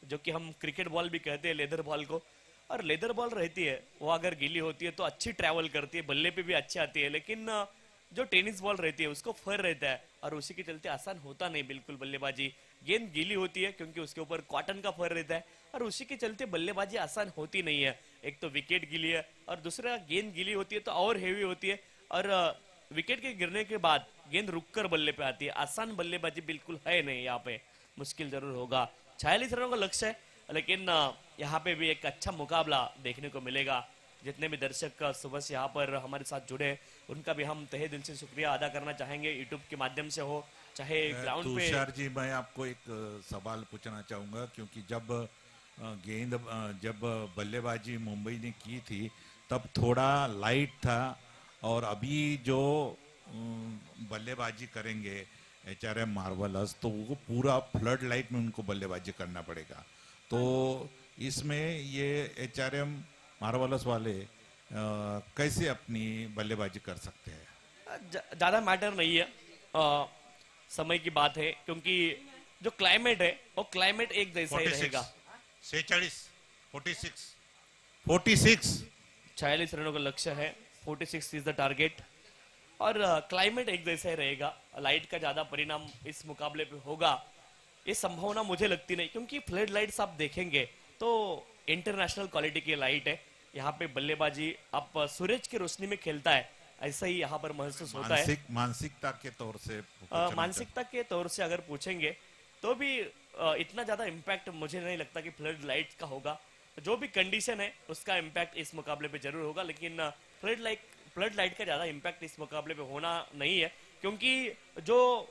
जो कि हम क्रिकेट बॉल भी कहते हैं लेदर बॉल को, और लेदर बॉल रहती है वो अगर गीली होती है तो अच्छी ट्रैवल करती है, बल्ले पे भी अच्छी आती है। लेकिन जो टेनिस बॉल रहती है उसको फर रहता है और उसी के चलते आसान होता नहीं बिल्कुल बल्लेबाजी। गेंद गीली होती है क्योंकि उसके ऊपर कॉटन का फर रहता है, और उसी के चलते बल्लेबाजी आसान होती नहीं है। एक तो विकेट गीली है और दूसरा गेंद गीली होती है तो और हेवी होती है, और विकेट के गिरने के बाद गेंद रुककर बल्ले पे आती है। आसान बल्लेबाजी बिल्कुल है नहीं, यहाँ पे मुश्किल जरूर होगा। 46 रनों का लक्ष्य है, लेकिन यहाँ पे भी एक अच्छा मुकाबला देखने को मिलेगा। जितने भी दर्शक सुबह से यहाँ पर हमारे साथ जुड़े उनका भी हम तहे दिल से शुक्रिया अदा करना चाहेंगे, यूट्यूब के माध्यम से हो चाहे ग्राउंड पे। तुषार जी, मैं आपको एक सवाल पूछना चाहूंगा, क्योंकि जब बल्लेबाजी मुंबई ने की थी तब थोड़ा लाइट था, और अभी जो बल्लेबाजी करेंगे HRM मार्वलस, तो वो पूरा फ्लड लाइट में उनको बल्लेबाजी करना पड़ेगा। तो इसमें ये HRM मार्वलस वाले कैसे अपनी बल्लेबाजी कर सकते हैं? ज्यादा मैटर नहीं है, समय की बात है, क्योंकि जो क्लाइमेट है वो क्लाइमेट एक जैसा ही रहेगा। 46 रनों का लक्ष्य है, 46 इज द टारगेट, और क्लाइमेट एक जैसा ही रहेगा। लाइट का ज्यादा परिणाम इस मुकाबले पे होगा ये संभावना मुझे लगती नहीं, क्योंकि फ्लड लाइट्स आप देखेंगे तो इंटरनेशनल क्वालिटी की लाइट है। यहाँ पे बल्लेबाजी आप सूरज की रोशनी में खेलता है ऐसा ही यहाँ पर महसूस होता है। मानसिकता के तौर से मानसिकता के तौर से अगर पूछेंगे तो भी इतना ज्यादा इम्पैक्ट मुझे नहीं लगता कि फ्लड लाइट का होगा। जो भी कंडीशन है उसका इम्पैक्ट इस मुकाबले पे जरूर होगा, लेकिन फ्लड लाइट का ज्यादा इम्पैक्ट इस मुकाबले पे होना नहीं है, क्योंकि जो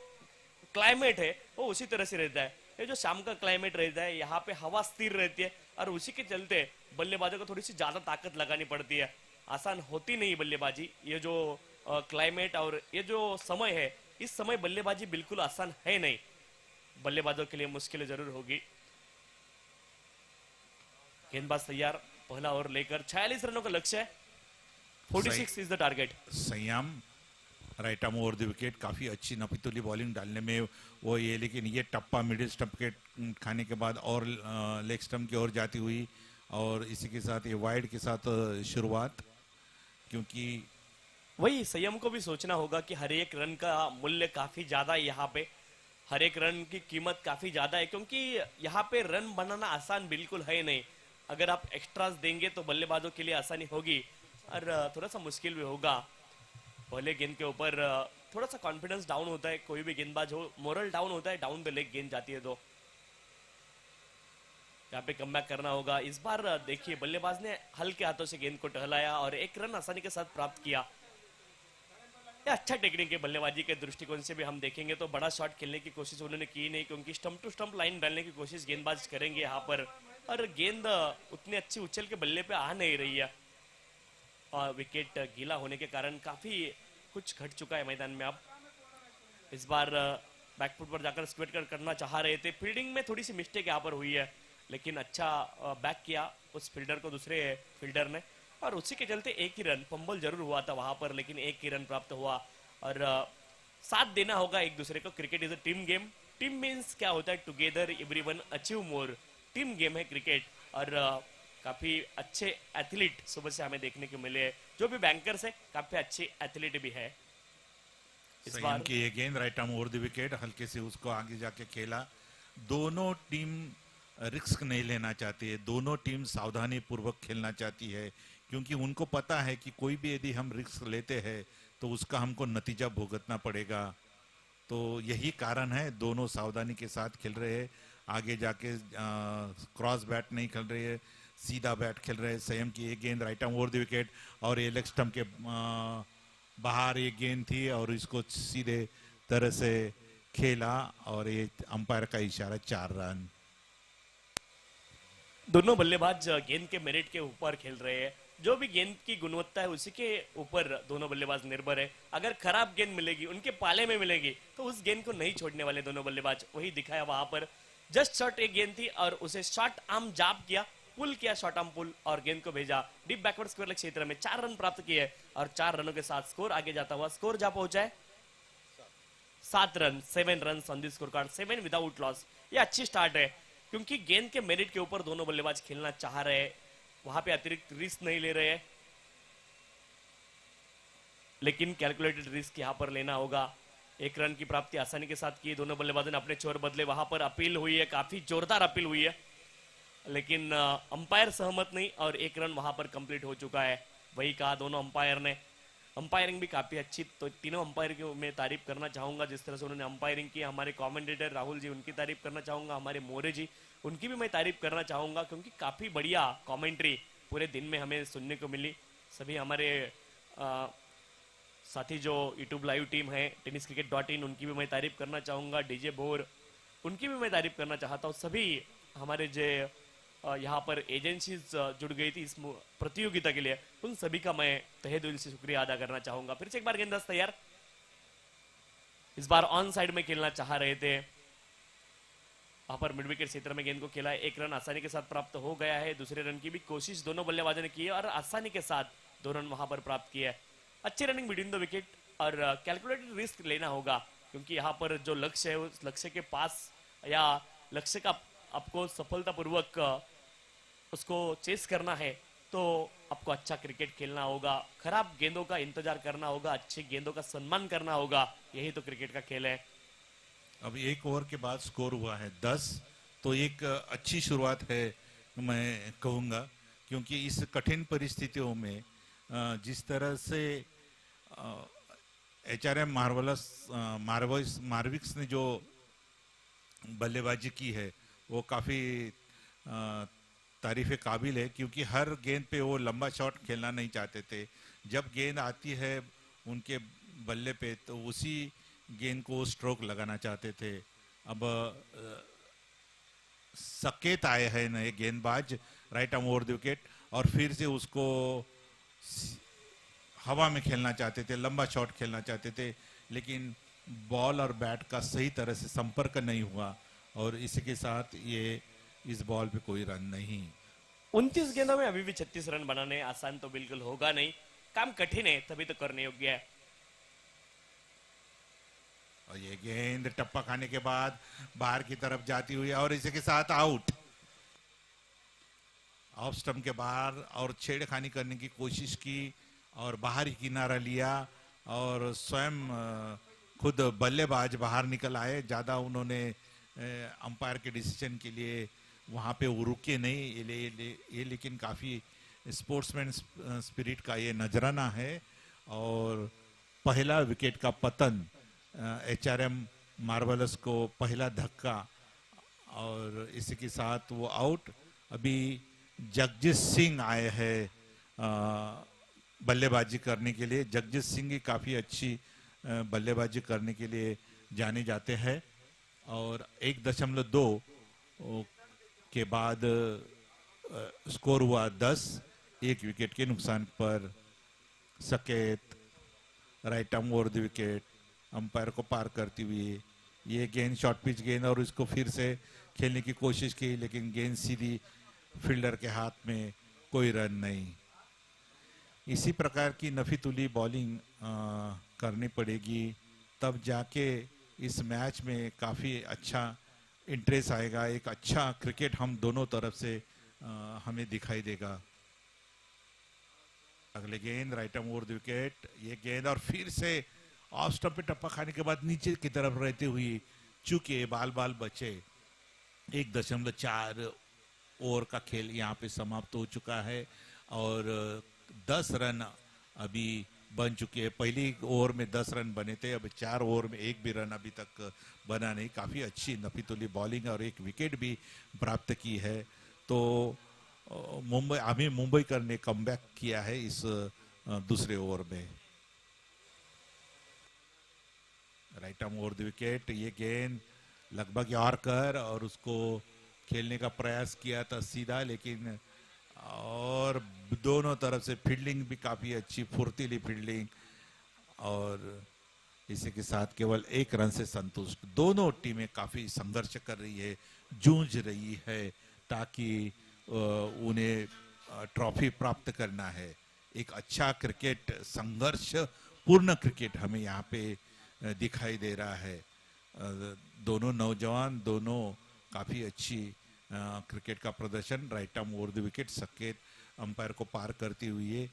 क्लाइमेट है वो उसी तरह से रहता है। ये जो शाम का क्लाइमेट रहता है यहाँ पे हवा स्थिर रहती है, और उसी के चलते बल्लेबाजों को थोड़ी सी ज्यादा ताकत लगानी पड़ती है। आसान होती नहीं बल्लेबाजी, ये जो क्लाइमेट और ये जो समय है, इस समय बल्लेबाजी बिल्कुल आसान है नहीं, बल्लेबाजों के लिए मुश्किल जरूर होगी। गेंदबाज तैयार, पहला ओवर लेकर 46 रनों का लक्ष्य है, 46 इज द टारगेट। संयम right arm over the wicket, काफी अच्छी नपीतुली बॉलिंग डालने में वो ये, लेकिन ये टप्पा मिडिल स्टंप के खाने के बाद और लेग स्टंप की ओर जाती हुई, और इसी के साथ ये वाइड के साथ शुरुआत, क्योंकि वही संयम को भी सोचना होगा कि हर एक रन का मूल्य काफी ज्यादा है। यहाँ पे हर एक रन की कीमत काफी ज्यादा है, क्योंकि यहाँ पे रन बनाना आसान बिल्कुल है नहीं। अगर आप एक्स्ट्रास देंगे तो बल्लेबाजों के लिए आसानी होगी और थोड़ा सा मुश्किल भी होगा। पहले गेंद के ऊपर थोड़ा सा कॉन्फिडेंस डाउन होता है, कोई भी गेंदबाज हो मोरल डाउन होता है, डाउन द लेग गेंद जाती है तो यहाँ पे कमबैक करना होगा। इस बार देखिए बल्लेबाज ने हल्के हाथों से गेंद को टहलाया और एक रन आसानी के साथ प्राप्त किया। ये अच्छा टेक्निक है, बल्लेबाजी के दृष्टिकोण से भी हम देखेंगे तो बड़ा शॉट खेलने की कोशिश उन्होंने की नहीं, क्योंकि स्टंप टू स्टंप लाइन डालने की कोशिश गेंदबाज करेंगे यहाँ पर, और गेंद उतनी अच्छी उछल के बल्ले पे आ नहीं रही है और विकेट गीला होने के कारण काफी कुछ घट चुका है मैदान में। अब इस बार बैकफुट पर जाकर स्क्वेट करना चाह रहे थे, फील्डिंग में थोड़ी सी मिस्टेक यहाँ पर हुई है, लेकिन अच्छा बैक किया उस फील्डर को दूसरे फील्डर ने, और उसी के चलते एक ही रन, फंबल जरूर हुआ था वहां पर लेकिन एक ही रन प्राप्त हुआ। और साथ देना होगा एक दूसरे को। Cricket is a team game. Team means क्या होता है, together everyone achieve more. Team game है क्रिकेट, और काफी अच्छे एथलीट सुबह से हमें देखने को मिले हैं, जो भी बैंकर्स है काफी अच्छे एथलीट भी है इस संयम बार। की ये गेंद right arm over the wicket, हल्के से उसको आगे जाके खेला। दोनों टीम रिस्क नहीं लेना चाहती है, दोनों टीम सावधानी पूर्वक खेलना चाहती है, क्योंकि उनको पता है कि कोई भी यदि हम रिस्क लेते हैं तो उसका हमको नतीजा भुगतना पड़ेगा। तो यही कारण है दोनों सावधानी के साथ खेल रहे हैं। आगे जाके क्रॉस बैट नहीं खेल रहे हैं, सीधा बैट खेल रहे हैं। संयम की एक गेंद right arm over the wicket और ये लेग स्टंप के बाहर एक गेंद थी और इसको सीधे तरह से खेला और ये अंपायर का इशारा 4 रन। दोनों बल्लेबाज गेंद के मेरिट के ऊपर खेल रहे हैं, जो भी गेंद की गुणवत्ता है उसी के ऊपर दोनों बल्लेबाज निर्भर है। अगर खराब गेंद मिलेगी, उनके पाले में मिलेगी, तो उस गेंद को नहीं छोड़ने वाले दोनों बल्लेबाज। वही दिखाया वहां पर, जस्ट शॉट एक गेंद थी और उसे शॉर्ट आर्म जाप किया, पुल किया, शॉर्ट आर्म पुल, और गेंद को भेजा डीप बैकवर्ड स्क्वायर लेग क्षेत्र में। 4 रन प्राप्त किए और 4 रनों के साथ स्कोर आगे जाता हुआ, स्कोर जा पहुंचा है 7 run, 7 run on the score card, 7 without loss. ये अच्छी स्टार्ट है, क्योंकि गेंद के मेरिट के ऊपर दोनों बल्लेबाज खेलना चाह रहे हैं, वहां पे अतिरिक्त रिस्क नहीं ले रहे हैं, लेकिन कैलकुलेटेड रिस्क यहां पर लेना होगा। 1 रन की प्राप्ति आसानी के साथ की, दोनों बल्लेबाजों ने अपने छोर बदले। वहां पर अपील हुई है, काफी जोरदार अपील हुई है, लेकिन अंपायर सहमत नहीं और 1 रन वहां पर कंप्लीट हो चुका है। वही कहा दोनों अंपायर ने। अंपायरिंग भी काफी अच्छी, तो तीनों अंपायर की मैं तारीफ करना चाहूंगा, जिस तरह से उन्होंने अंपायरिंग की। हमारे कमेंटेटर राहुल जी, उनकी तारीफ करना चाहूंगा। हमारे मोरे जी, उनकी भी मैं तारीफ करना चाहूंगा, क्योंकि काफी बढ़िया कमेंट्री पूरे दिन में हमें सुनने को मिली। सभी हमारे साथी जो यूट्यूब लाइव टीम है tenniscricket.in, उनकी भी मैं तारीफ करना चाहूंगा। डीजे बोर, उनकी भी मैं तारीफ करना चाहता हूँ। सभी हमारे जो यहाँ पर एजेंसीज जुड़ गई थी इस प्रतियोगिता के लिए, उन सभी का मैं तहे दिल से शुक्रिया अदा करना चाहूंगा। फिर से एक बार गेंदबाज तैयार, इस बार ऑन साइड में खेलना चाह रहे थे, वहां पर मिड विकेट क्षेत्र में गेंद को खेला है। 1 रन आसानी के साथ प्राप्त हो गया है। दूसरे रन की भी कोशिश दोनों बल्लेबाजों ने की है और आसानी के साथ 2 रन वहां पर प्राप्त किया है। अच्छी रनिंग बिटवीन द विकेट, और कैलकुलेटेड रिस्क लेना होगा, क्योंकि यहाँ पर जो लक्ष्य है उस लक्ष्य के पास या लक्ष्य का आपको सफलतापूर्वक उसको चेस करना है, तो आपको अच्छा क्रिकेट खेलना होगा, खराब गेंदों का इंतजार करना होगा, अच्छी गेंदों का सम्मान करना होगा। यही तो क्रिकेट का खेल है। अब 1 ओवर के बाद स्कोर हुआ है 10, तो एक अच्छी शुरुआत है मैं कहूँगा, क्योंकि इस कठिन परिस्थितियों में जिस तरह से HRM मार्विक्स ने जो बल्लेबाजी की है वो काफ़ी तारीफ़ काबिल है, क्योंकि हर गेंद पे वो लंबा शॉट खेलना नहीं चाहते थे। जब गेंद आती है उनके बल्ले पे तो उसी गेंद को स्ट्रोक लगाना चाहते थे। अब सकेत आए हैं नए गेंदबाज right arm over the wicket, और फिर से उसको हवा में खेलना चाहते थे, लंबा शॉट खेलना चाहते थे, लेकिन बॉल और बैट का सही तरह से संपर्क नहीं हुआ और इसी के साथ ये इस बॉल पे कोई रन नहीं। 29 गेंदों में अभी भी 36 रन बनाने आसान तो बिल्कुल होगा नहीं, काम कठिन है, तभी तो करने योग्य है। और ये गेंद टप्पा खाने के बाद बाहर की तरफ जाती हुई और इसी के साथ आउट। ऑफ स्टंप के बाहर और छेड़खानी करने की कोशिश की और बाहर ही किनारा लिया और स्वयं खुद बल्लेबाज बाहर निकल आए। ज़्यादा उन्होंने अंपायर के डिसीजन के लिए वहाँ पे वो रुके नहीं, ये लेकिन काफ़ी स्पोर्ट्समैन स्पिरिट का ये नजराना है। और पहला विकेट का पतन HRM मार्वलस को पहला धक्का, और इसी के साथ वो आउट। अभी जगजीत सिंह आए हैं बल्लेबाजी करने के लिए। जगजीत सिंह की काफ़ी अच्छी बल्लेबाजी करने के लिए जाने जाते हैं। और 1.2 के बाद स्कोर हुआ 10, 1 विकेट के नुकसान पर। सकेत right arm over the wicket, umpire को पार करती हुई ये गेंद शॉर्ट पिच गेंद, और इसको फिर से खेलने की कोशिश की, लेकिन गेंद सीधी फील्डर के हाथ में, कोई रन नहीं। इसी प्रकार की नफीतुली बॉलिंग करनी पड़ेगी, तब जाके इस मैच में काफ़ी अच्छा इंटरेस्ट आएगा। एक अच्छा क्रिकेट हम दोनों तरफ से हमें दिखाई देगा। अगले गेंद right arm over the wicket, ये गेंद और फिर से ऑफ स्टंप पे टप्पा खाने के बाद नीचे की तरफ रहते हुए चूके बाल बाल बचे। 1.4 ओवर का खेल यहाँ पे समाप्त हो चुका है और 10 रन अभी बन चुके हैं। पहली ओवर में 10 रन बने थे, अब 4 ओवर में एक भी रन अभी तक बना नहीं। काफ़ी अच्छी नफीतुली बॉलिंग और एक विकेट भी प्राप्त की है। तो मुंबईकर ने कमबैक किया है इस दूसरे ओवर में। Right arm over the wicket, ये गेंद लगभग यॉर्कर और उसको खेलने का प्रयास किया था सीधा, लेकिन और दोनों तरफ से फील्डिंग भी काफ़ी अच्छी, फुर्तीली फील्डिंग, और इसी के साथ केवल 1 रन से संतुष्ट। दोनों टीमें काफ़ी संघर्ष कर रही है, जूझ रही है, ताकि उन्हें ट्रॉफी प्राप्त करना है। एक अच्छा क्रिकेट, संघर्ष पूर्ण क्रिकेट हमें यहाँ पे दिखाई दे रहा है। दोनों नौजवान, दोनों काफ़ी अच्छी क्रिकेट का प्रदर्शन। Right arm over the wicket, सकेत अंपायर को पार करती हुई है।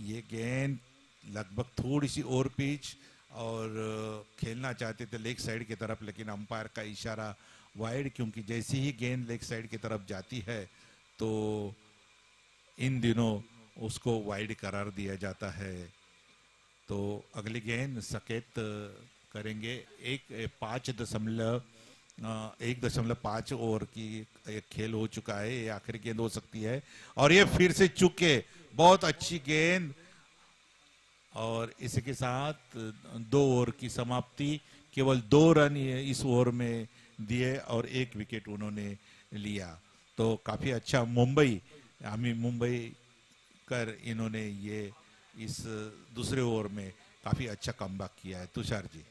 ये गेंद लगभग थोड़ी सी ओवर पिच और खेलना चाहते थे लेग साइड की तरफ, लेकिन अंपायर का इशारा वाइड, क्योंकि जैसे ही गेंद लेग साइड की तरफ जाती है तो इन दिनों उसको वाइड करार दिया जाता है। तो अगली गेंद सकेत करेंगे। 1.5 ओवर की एक खेल हो चुका है, ये आखिरी गेंद हो सकती है और ये फिर से चुके। बहुत अच्छी गेंद, और इसी के साथ 2 ओवर की समाप्ति। केवल 2 रन इस ओवर में दिए और 1 विकेट उन्होंने लिया। तो काफी अच्छा मुंबई कर इन्होंने ये इस दूसरे ओवर में काफी अच्छा कमबैक किया है। तुषार जी।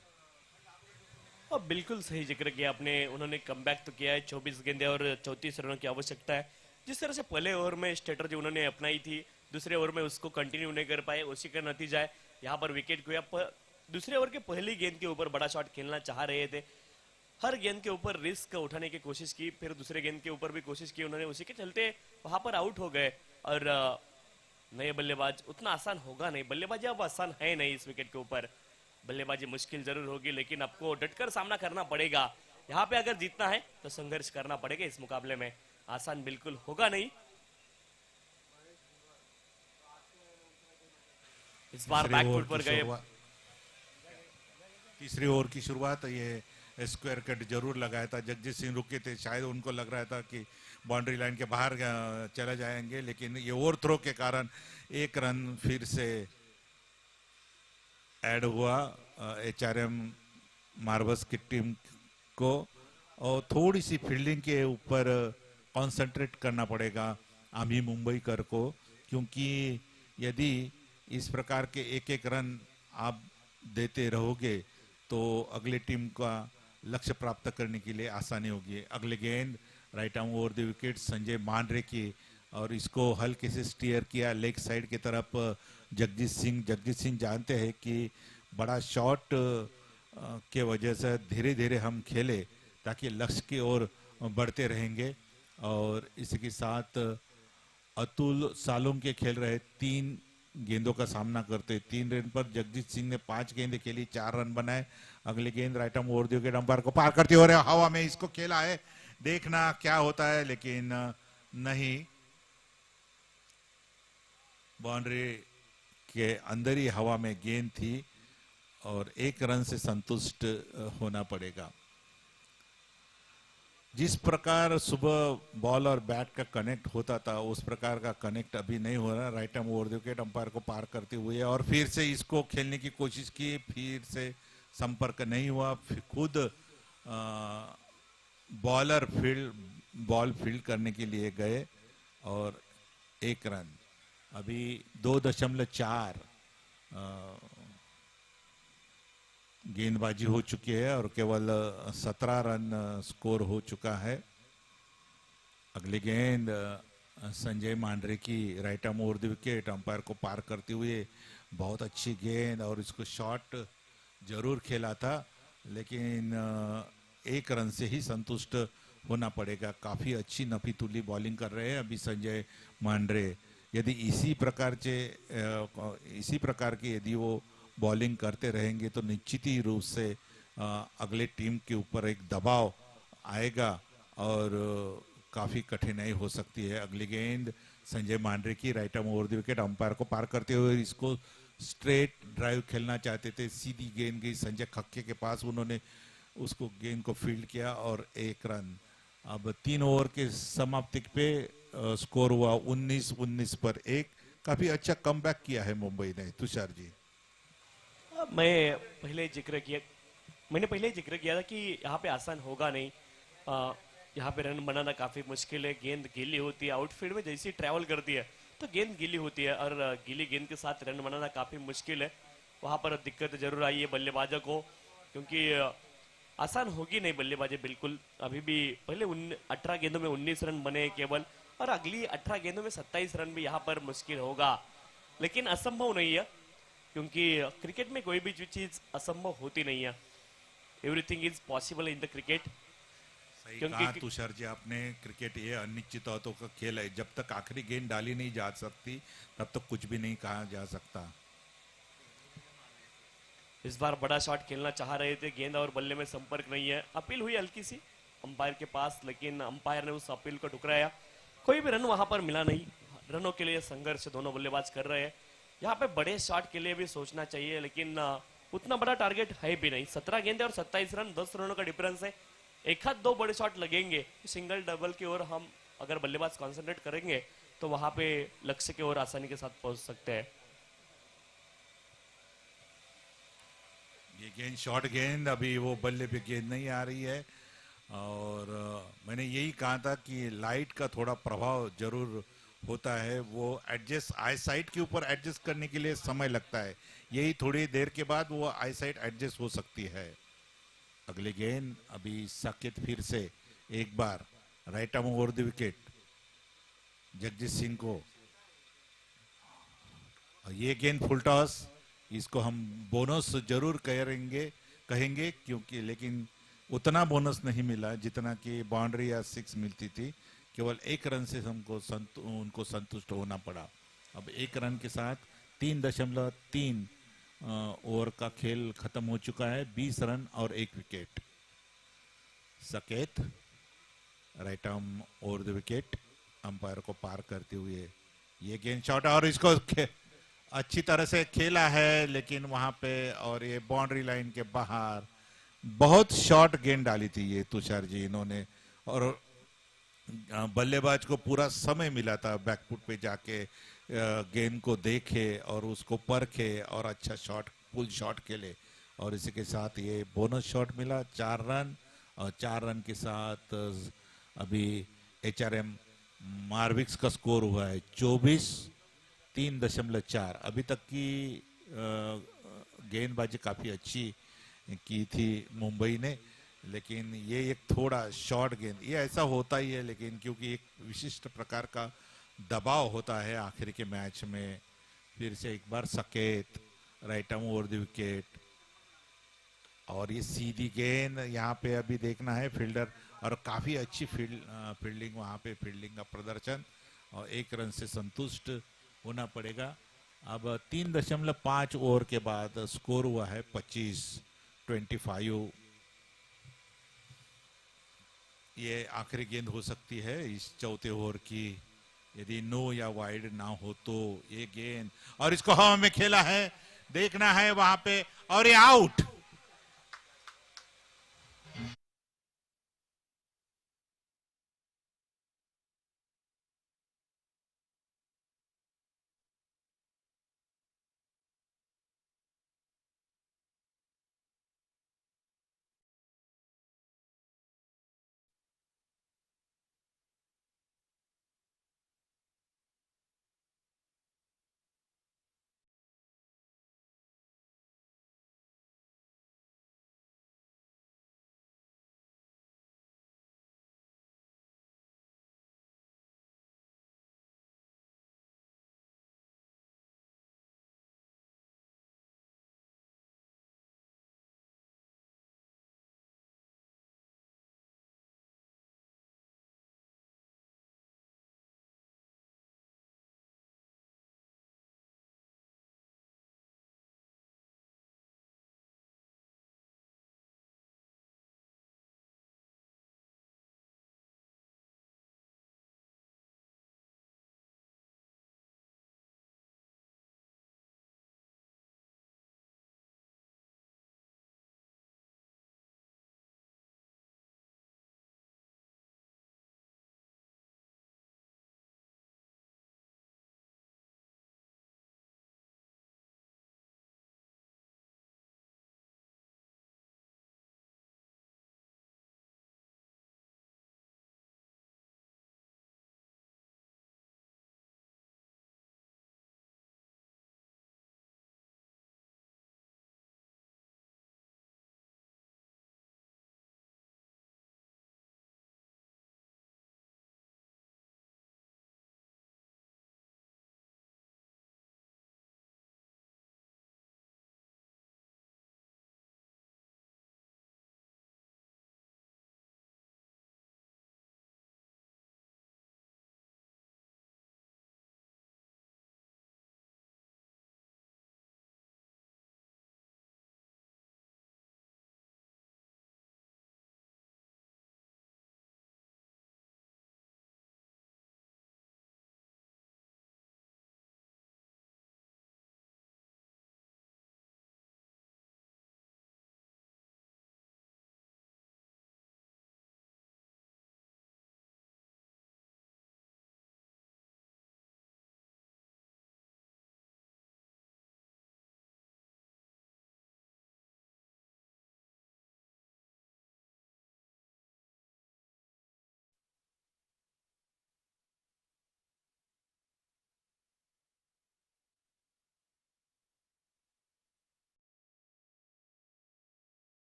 और बिल्कुल सही जिक्र किया आपने, उन्होंने कमबैक तो किया है। 24 गेंदें और 34 रनों की आवश्यकता है। जिस तरह से पहले ओवर में स्ट्रेटजी उन्होंने अपनाई थी, दूसरे ओवर में उसको कंटिन्यू नहीं कर पाए, उसी का नतीजा है यहाँ पर विकेट खोया। दूसरे ओवर के पहली गेंद के ऊपर बड़ा शॉट खेलना चाह रहे थे, हर गेंद के ऊपर रिस्क उठाने की कोशिश की, फिर दूसरे गेंद के ऊपर भी कोशिश की उन्होंने, उसी के चलते वहां पर आउट हो गए। और नए बल्लेबाज उतना आसान होगा नहीं, बल्लेबाजी अब आसान है नहीं इस विकेट के ऊपर। बल्लेबाजी मुश्किल जरूर होगी, लेकिन आपको डटकर सामना करना पड़ेगा। यहाँ पे अगर जीतना है तो संघर्ष करना पड़ेगा इस मुकाबले में, आसान बिल्कुल होगा नहीं। इस बार बैकफुट पर गए। तीसरी ओवर की शुरुआत ये स्क्वायर कट जरूर लगाया था। जगजीत सिंह रुके थे, शायद उनको लग रहा था कि बाउंड्री लाइन के बाहर चला जाएंगे, लेकिन ये ओवर थ्रो के कारण 1 रन फिर से ऐड हुआ HRM मार्वल्स की टीम को। और थोड़ी सी फील्डिंग के ऊपर कंसंट्रेट करना पड़ेगा आमी मुंबईकर को, क्योंकि यदि इस प्रकार के 1-1 रन आप देते रहोगे तो अगले टीम का लक्ष्य प्राप्त करने के लिए आसानी होगी। अगले गेंद right arm over the wicket, Sanjay Mandre की, और इसको हल्के से स्टीयर किया लेग साइड की तरफ जगजीत सिंह जानते हैं कि बड़ा शॉट के वजह से धीरे धीरे हम खेले ताकि लक्ष्य की ओर बढ़ते रहेंगे। और इसी के साथ अतुल सालों के खेल रहे 3 गेंदों का सामना करते। 3 रन पर जगजीत सिंह ने 5 गेंदें खेली, 4 रन बनाए। अगली गेंद right arm over the wicket, umpire को पार करते हो रहे हवा में इसको खेला है। देखना क्या होता है, लेकिन नहीं, बाउंड्री के अंदर ही हवा में गेंद थी और 1 रन से संतुष्ट होना पड़ेगा। जिस प्रकार सुबह बॉल और बैट का कनेक्ट होता था उस प्रकार का कनेक्ट अभी नहीं हो रहा। Right arm over the wicket umpire को पार करते हुए और फिर से इसको खेलने की कोशिश की, फिर से संपर्क नहीं हुआ। फिर खुद बॉलर बॉल फील्ड करने के लिए गए और 1 रन। अभी 2.4 गेंदबाजी हो चुकी है और केवल 17 रन स्कोर हो चुका है। अगली गेंद संजय मांडरे की right arm over the wicket umpire को पार करते हुए, बहुत अच्छी गेंद और इसको शॉट जरूर खेला था, लेकिन 1 रन से ही संतुष्ट होना पड़ेगा। काफी अच्छी नफीतुली बॉलिंग कर रहे हैं अभी संजय मांडरे। यदि इसी प्रकार की यदि वो बॉलिंग करते रहेंगे तो निश्चित ही रूप से अगले टीम के ऊपर एक दबाव आएगा और काफी कठिनाई हो सकती है। अगली गेंद संजय मांडरे की right arm over the wicket umpire को पार करते हुए, इसको स्ट्रेट ड्राइव खेलना चाहते थे, सीधी गेंद गई संजय खक्के के पास, उन्होंने उसको गेंद को फील्ड किया और 1 रन। अब 3 ओवर के समाप्ति पे स्कोर हुआ 19 पर 1। काफी अच्छा कमबैक किया है मुंबई ने। तुषार जी, मैंने पहले जिक्र किया था कि यहाँ पे आसान होगा नहीं। यहाँ पे रन बनाना काफी मुश्किल है। गेंद गीली होती है, आउटफील्ड में जैसी ट्रैवल करती है तो गेंद गीली होती है और गीली गेंद के साथ रन बनाना काफी मुश्किल है। वहां पर दिक्कत जरूर आई है बल्लेबाजों को, क्योंकि आसान होगी नहीं बल्लेबाजी बिल्कुल। अभी भी पहले 18 गेंदों में 19 रन बने केवल, और अगली 18 गेंदों में 27 रन भी यहाँ पर मुश्किल होगा, लेकिन असंभव नहीं है, क्योंकि क्रिकेट में कोई भी चीज असंभव होती नहीं है। Everything is possible in the cricket. सही कहा तुषार जी आपने। क्रिकेट ये अनिश्चितताओं का खेल है। जब तक आखिरी गेंद डाली नहीं जा सकती तब तक कुछ भी नहीं कहा जा सकता। इस बार बड़ा शॉट खेलना चाह रहे थे, गेंद और बल्ले में संपर्क नहीं है। अपील हुई हल्की सी अंपायर के पास, लेकिन अंपायर ने उस अपील को ठुकराया। कोई भी रन वहां पर मिला नहीं। रनों के लिए संघर्ष दोनों बल्लेबाज कर रहे हैं। यहाँ पे बड़े शॉट के लिए भी सोचना चाहिए, लेकिन उतना बड़ा टारगेट है भी नहीं। 17 गेंदे और 27 रन, 10 रनों का डिफरेंस है। एक हाथ 2 बड़े शॉट लगेंगे, सिंगल डबल की ओर हम अगर बल्लेबाज कॉन्सेंट्रेट करेंगे तो वहां पे लक्ष्य की ओर आसानी के साथ पहुंच सकते हैं। ये गेंद शॉर्ट गेंद, अभी वो बल्ले पे गेंद नहीं आ रही है और मैंने यही कहा था कि लाइट का थोड़ा प्रभाव जरूर होता है। वो एडजस्ट आई साइट के ऊपर एडजस्ट करने के लिए समय लगता है। यही थोड़ी देर के बाद वो आई साइट एडजस्ट हो सकती है। अगली गेंद अभी साकेत फिर से एक बार right arm over the wicket Jagjit Singh को। ये गेंद फुल टॉस, इसको हम बोनस जरूर कहेंगे क्योंकि, लेकिन उतना बोनस नहीं मिला जितना कि बाउंड्री या 6 मिलती थी। केवल 1 रन से उनको संतुष्ट होना पड़ा। अब 1 रन के साथ 3.3 ओवर का खेल खत्म हो चुका है। 20 रन और 1 विकेट। सकेत right arm over the wicket umpire को पार करते हुए ये गेंद शॉट, और इसको अच्छी तरह से खेला है, लेकिन वहां पे और ये बाउंड्री लाइन के बाहर बहुत शॉर्ट गेंद डाली थी ये तुषार जी इन्होंने, और बल्लेबाज को पूरा समय मिला था बैकफुट पे जाके गेंद को देखे और उसको परखे और अच्छा शॉट, पुल शॉट खेले, और इसी के साथ ये बोनस शॉट मिला 4 रन। और 4 रन के साथ अभी HRM मार्विक्स का स्कोर हुआ है 24-3.4। अभी तक की गेंदबाजी काफी अच्छी की थी मुंबई ने, लेकिन ये एक थोड़ा शॉर्ट गेंद, ये ऐसा होता ही है, लेकिन क्योंकि एक विशिष्ट प्रकार का दबाव होता है आखिर के मैच में। फिर से एक बार सकेत right arm over the wicket, और ये सीधी गेंद यहाँ पे अभी देखना है फील्डर, और काफी अच्छी फील्डिंग वहाँ पे, फील्डिंग का प्रदर्शन, और 1 रन से संतुष्ट होना पड़ेगा। अब 3.5 ओवर के बाद स्कोर हुआ है 25-25। ये आखिरी गेंद हो सकती है इस चौथे ओवर की। यदि नो या वाइड ना हो तो ये गेंद, और इसको हवा में खेला है, देखना है वहां पे, और ये आउट।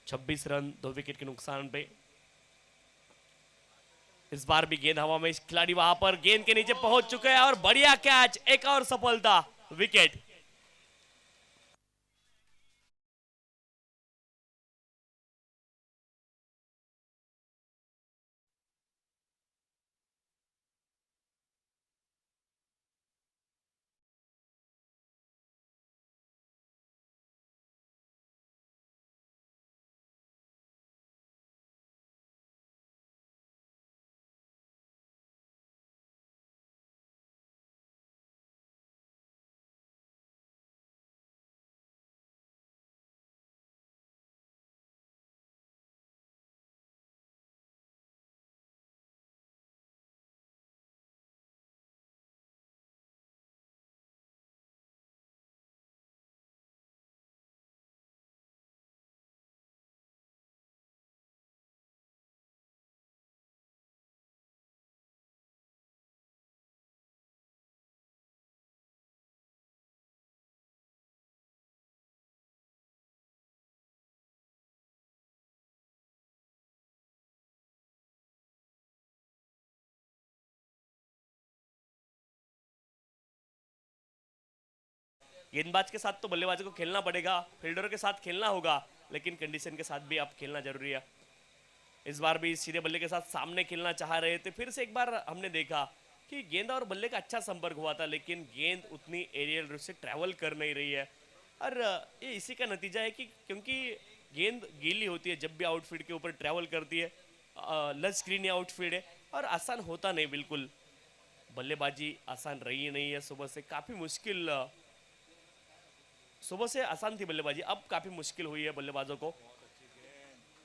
छब्बीस रन 2 विकेट के नुकसान पे। इस बार भी गेंद हवा में, इस खिलाड़ी वहां पर गेंद के नीचे पहुंच चुके हैं और बढ़िया कैच, एक और सफलता, विकेट। गेंदबाज के साथ तो बल्लेबाज को खेलना पड़ेगा, फील्डर के साथ खेलना होगा, लेकिन कंडीशन के साथ भी आप खेलना जरूरी है। इस बार भी सीधे बल्ले के साथ सामने खेलना चाह रहे थे। फिर से एक बार हमने देखा कि गेंद और बल्ले का अच्छा संपर्क हुआ था, लेकिन गेंद उतनी एरियल रूट से ट्रैवल कर नहीं रही है। और ये इसी का नतीजा है कि क्योंकि गेंद गीली होती है जब भी आउटफील्ड के ऊपर ट्रैवल करती है, लस ग्रीन आउटफील्ड है और आसान होता नहीं बिल्कुल। बल्लेबाजी आसान रही नहीं है सुबह से, काफी मुश्किल। सुबह से आसान थी बल्लेबाजी, अब काफी मुश्किल हुई है बल्लेबाजों को।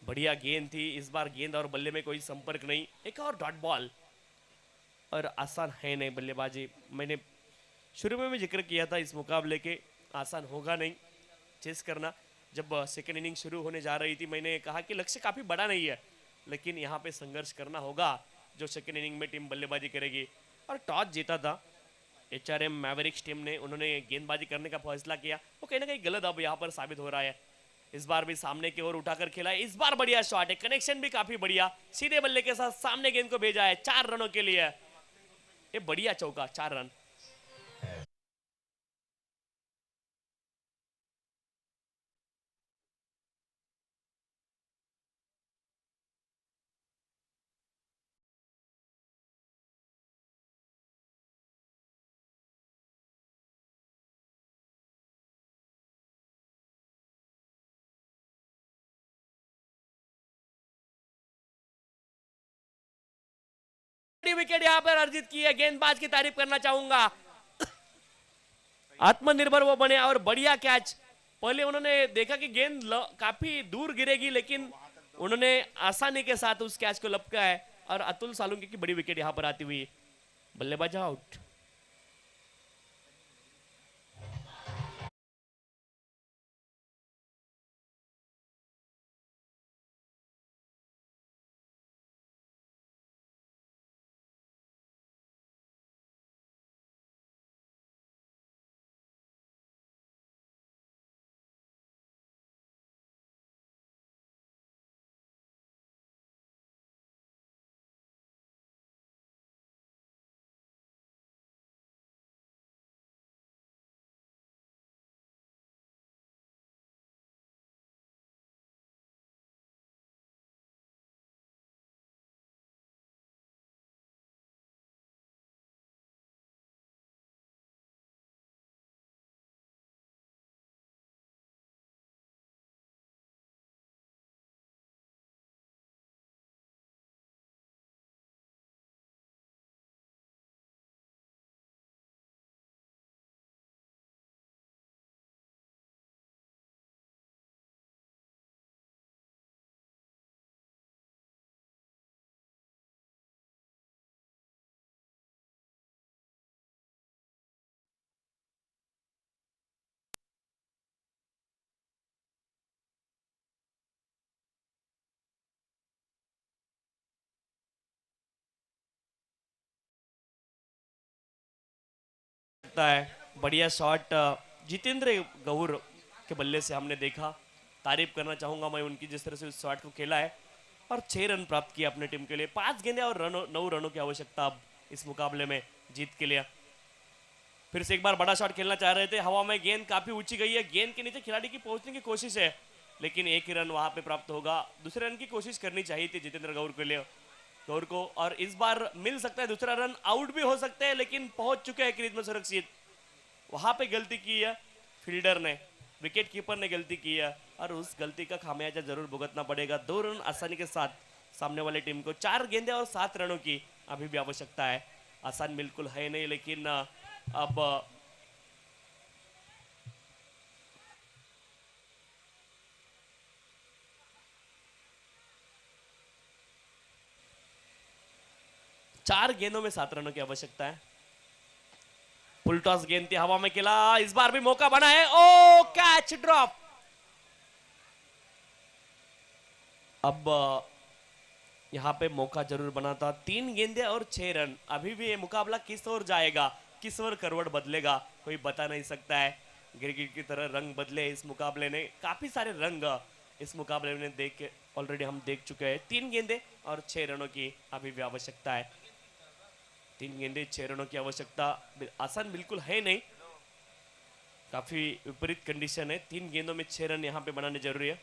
बढ़िया गेंद थी, इस बार गेंद और बल्ले में कोई संपर्क नहीं। एक और डॉट बॉल, और आसान है नहीं बल्लेबाजी। मैंने शुरू में भी जिक्र किया था इस मुकाबले के, आसान होगा नहीं चेस करना। जब सेकेंड इनिंग शुरू होने जा रही थी मैंने कहा कि लक्ष्य काफी बड़ा नहीं है, लेकिन यहाँ पे संघर्ष करना होगा जो सेकेंड इनिंग में टीम बल्लेबाजी करेगी। और टॉस जीता था एचआरएम मैवरिक्स टीम ने, उन्होंने गेंदबाजी करने का फैसला किया, वो कहीं ना कहीं गलत अब यहाँ पर साबित हो रहा है। इस बार भी सामने की ओर उठाकर खेला है, इस बार बढ़िया शॉट है, कनेक्शन भी काफी बढ़िया, सीधे बल्ले के साथ सामने गेंद को भेजा है 4 रनों के लिए। ये बढ़िया चौका, 4 रन। विकेट यहाँ पर अर्जित की है, गेंदबाज की तारीफ करना चाहूंगा। आत्मनिर्भर वो बने और बढ़िया कैच। पहले उन्होंने देखा कि गेंद काफी दूर गिरेगी, लेकिन उन्होंने आसानी के साथ उस कैच को लपका है और अतुल सालुंके की बड़ी विकेट यहाँ पर आती हुई। बल्लेबाज आउट। है बढ़िया शॉट जितेंद्र गौर के बल्ले से हमने देखा। तारीफ करना चाहूंगा मैं उनकी, जिस तरह से उस शॉट को खेला है और 6 रन प्राप्त किया अपने टीम के लिए। 5 गेंदें और 9 रनों की आवश्यकता अब इस मुकाबले में जीत के लिए। फिर से एक बार बड़ा शॉट खेलना चाह रहे थे, हवा में गेंद काफी ऊंची गई है, गेंद के नीचे खिलाड़ी की पहुंचने की कोशिश है, लेकिन एक ही रन वहां पे प्राप्त होगा। दूसरे रन की कोशिश करनी चाहिए थी जितेंद्र गौर के लिए, गौर को, और इस बार मिल सकता है दूसरा रन, आउट भी हो सकते हैं, लेकिन पहुंच चुके हैं क्रीज में सुरक्षित। वहां पे गलती की है फील्डर ने, विकेट कीपर ने गलती की है और उस गलती का खामियाजा जरूर भुगतना पड़ेगा। 2 रन आसानी के साथ सामने वाली टीम को, 4 गेंदें और 7 रनों की अभी भी आवश्यकता है। आसान बिल्कुल है नहीं, लेकिन अब चार गेंदों में 7 रनों की आवश्यकता है। फुल टॉस गेंद थी, हवा में खेला, इस बार भी मौका बना है, ओ कैच ड्रॉप। अब यहां पे मौका जरूर बना था। 3 गेंदें और 6 रन। अभी भी ये मुकाबला किस ओर जाएगा, किस ओर करवट बदलेगा, कोई बता नहीं सकता है। गिरगिट की तरह रंग बदले इस मुकाबले ने, काफी सारे रंग इस मुकाबले में ऑलरेडी हम देख चुके हैं। 3 गेंदें और 6 रनों की अभी भी आवश्यकता है। 3 गेंदें 6 रनों की आवश्यकता आसान बिल्कुल है नहीं। काफी विपरीत कंडीशन है, 3 गेंदों में 6 रन यहाँ पे बनाने जरूरी है।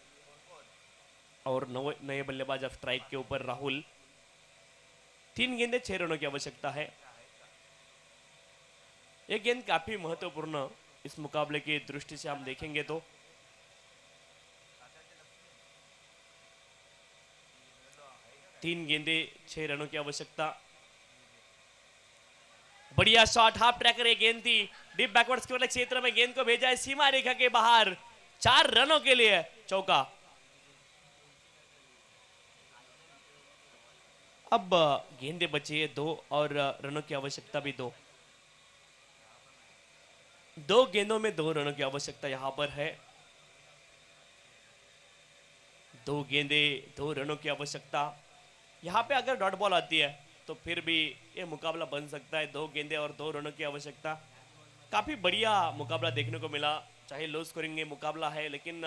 और नए बल्लेबाज ऑफ स्ट्राइक के ऊपर राहुल, 3 गेंदे 6 रनों की आवश्यकता है। ये गेंद काफी महत्वपूर्ण इस मुकाबले की दृष्टि से हम देखेंगे तो। तीन गेंदे 6 रनों की आवश्यकता। बढ़िया शॉट, हाफ ट्रैकर ये गेंद थी, डीप बैकवर्ड्स के वाले क्षेत्र में गेंद को भेजा है सीमा रेखा के बाहर, 4 रनों के लिए चौका। अब गेंदे बची है 2 और रनों की आवश्यकता भी 2। 2 गेंदों में 2 रनों की आवश्यकता यहां पर है। 2 गेंदे 2 रनों की आवश्यकता। यहां पे अगर डॉट बॉल आती है तो फिर भी ये मुकाबला बन सकता है। 2 गेंदे और 2 रनों की आवश्यकता। काफी बढ़िया मुकाबला देखने को मिला, चाहे लो स्कोरिंग मुकाबला है, लेकिन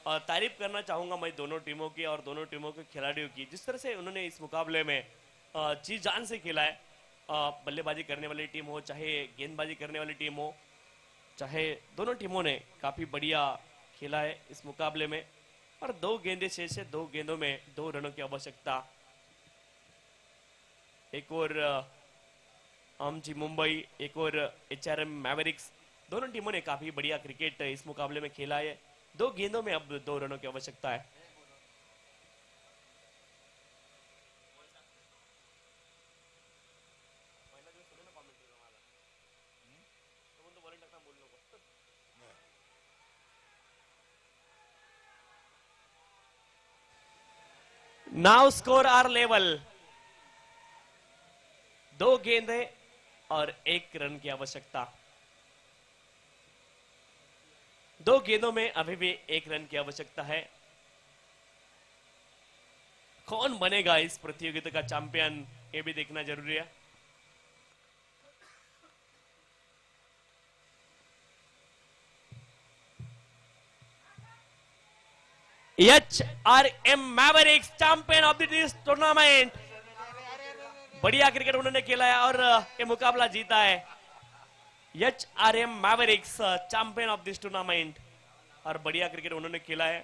तारीफ करना चाहूंगा मैं दोनों टीमों की और दोनों टीमों के खिलाड़ियों की, जिस तरह से उन्होंने इस मुकाबले में जी जान से खेला है। बल्लेबाजी करने वाली टीम हो चाहे गेंदबाजी करने वाली टीम हो, चाहे दोनों टीमों ने काफी बढ़िया खेला है इस मुकाबले में। और 2 गेंदे शेष है, 2 गेंदों में 2 रनों की आवश्यकता। एक और आमची मुंबई, एक और HRM मैवरिक्स, दोनों टीमों ने काफी बढ़िया क्रिकेट इस मुकाबले में खेला है। 2 गेंदों में अब 2 रनों की आवश्यकता है। नाउ स्कोर आर लेवल, 2 गेंदे और 1 रन की आवश्यकता। 2 गेंदों में अभी भी 1 रन की आवश्यकता है। कौन बनेगा इस प्रतियोगिता का चैंपियन, ये भी देखना जरूरी है। HRM Mavericks champion of this tournament. बढ़िया क्रिकेट उन्होंने खेला है और ये मुकाबला जीता है। HRM Mavericks champion of this tournament, और बढ़िया क्रिकेट उन्होंने खेला है।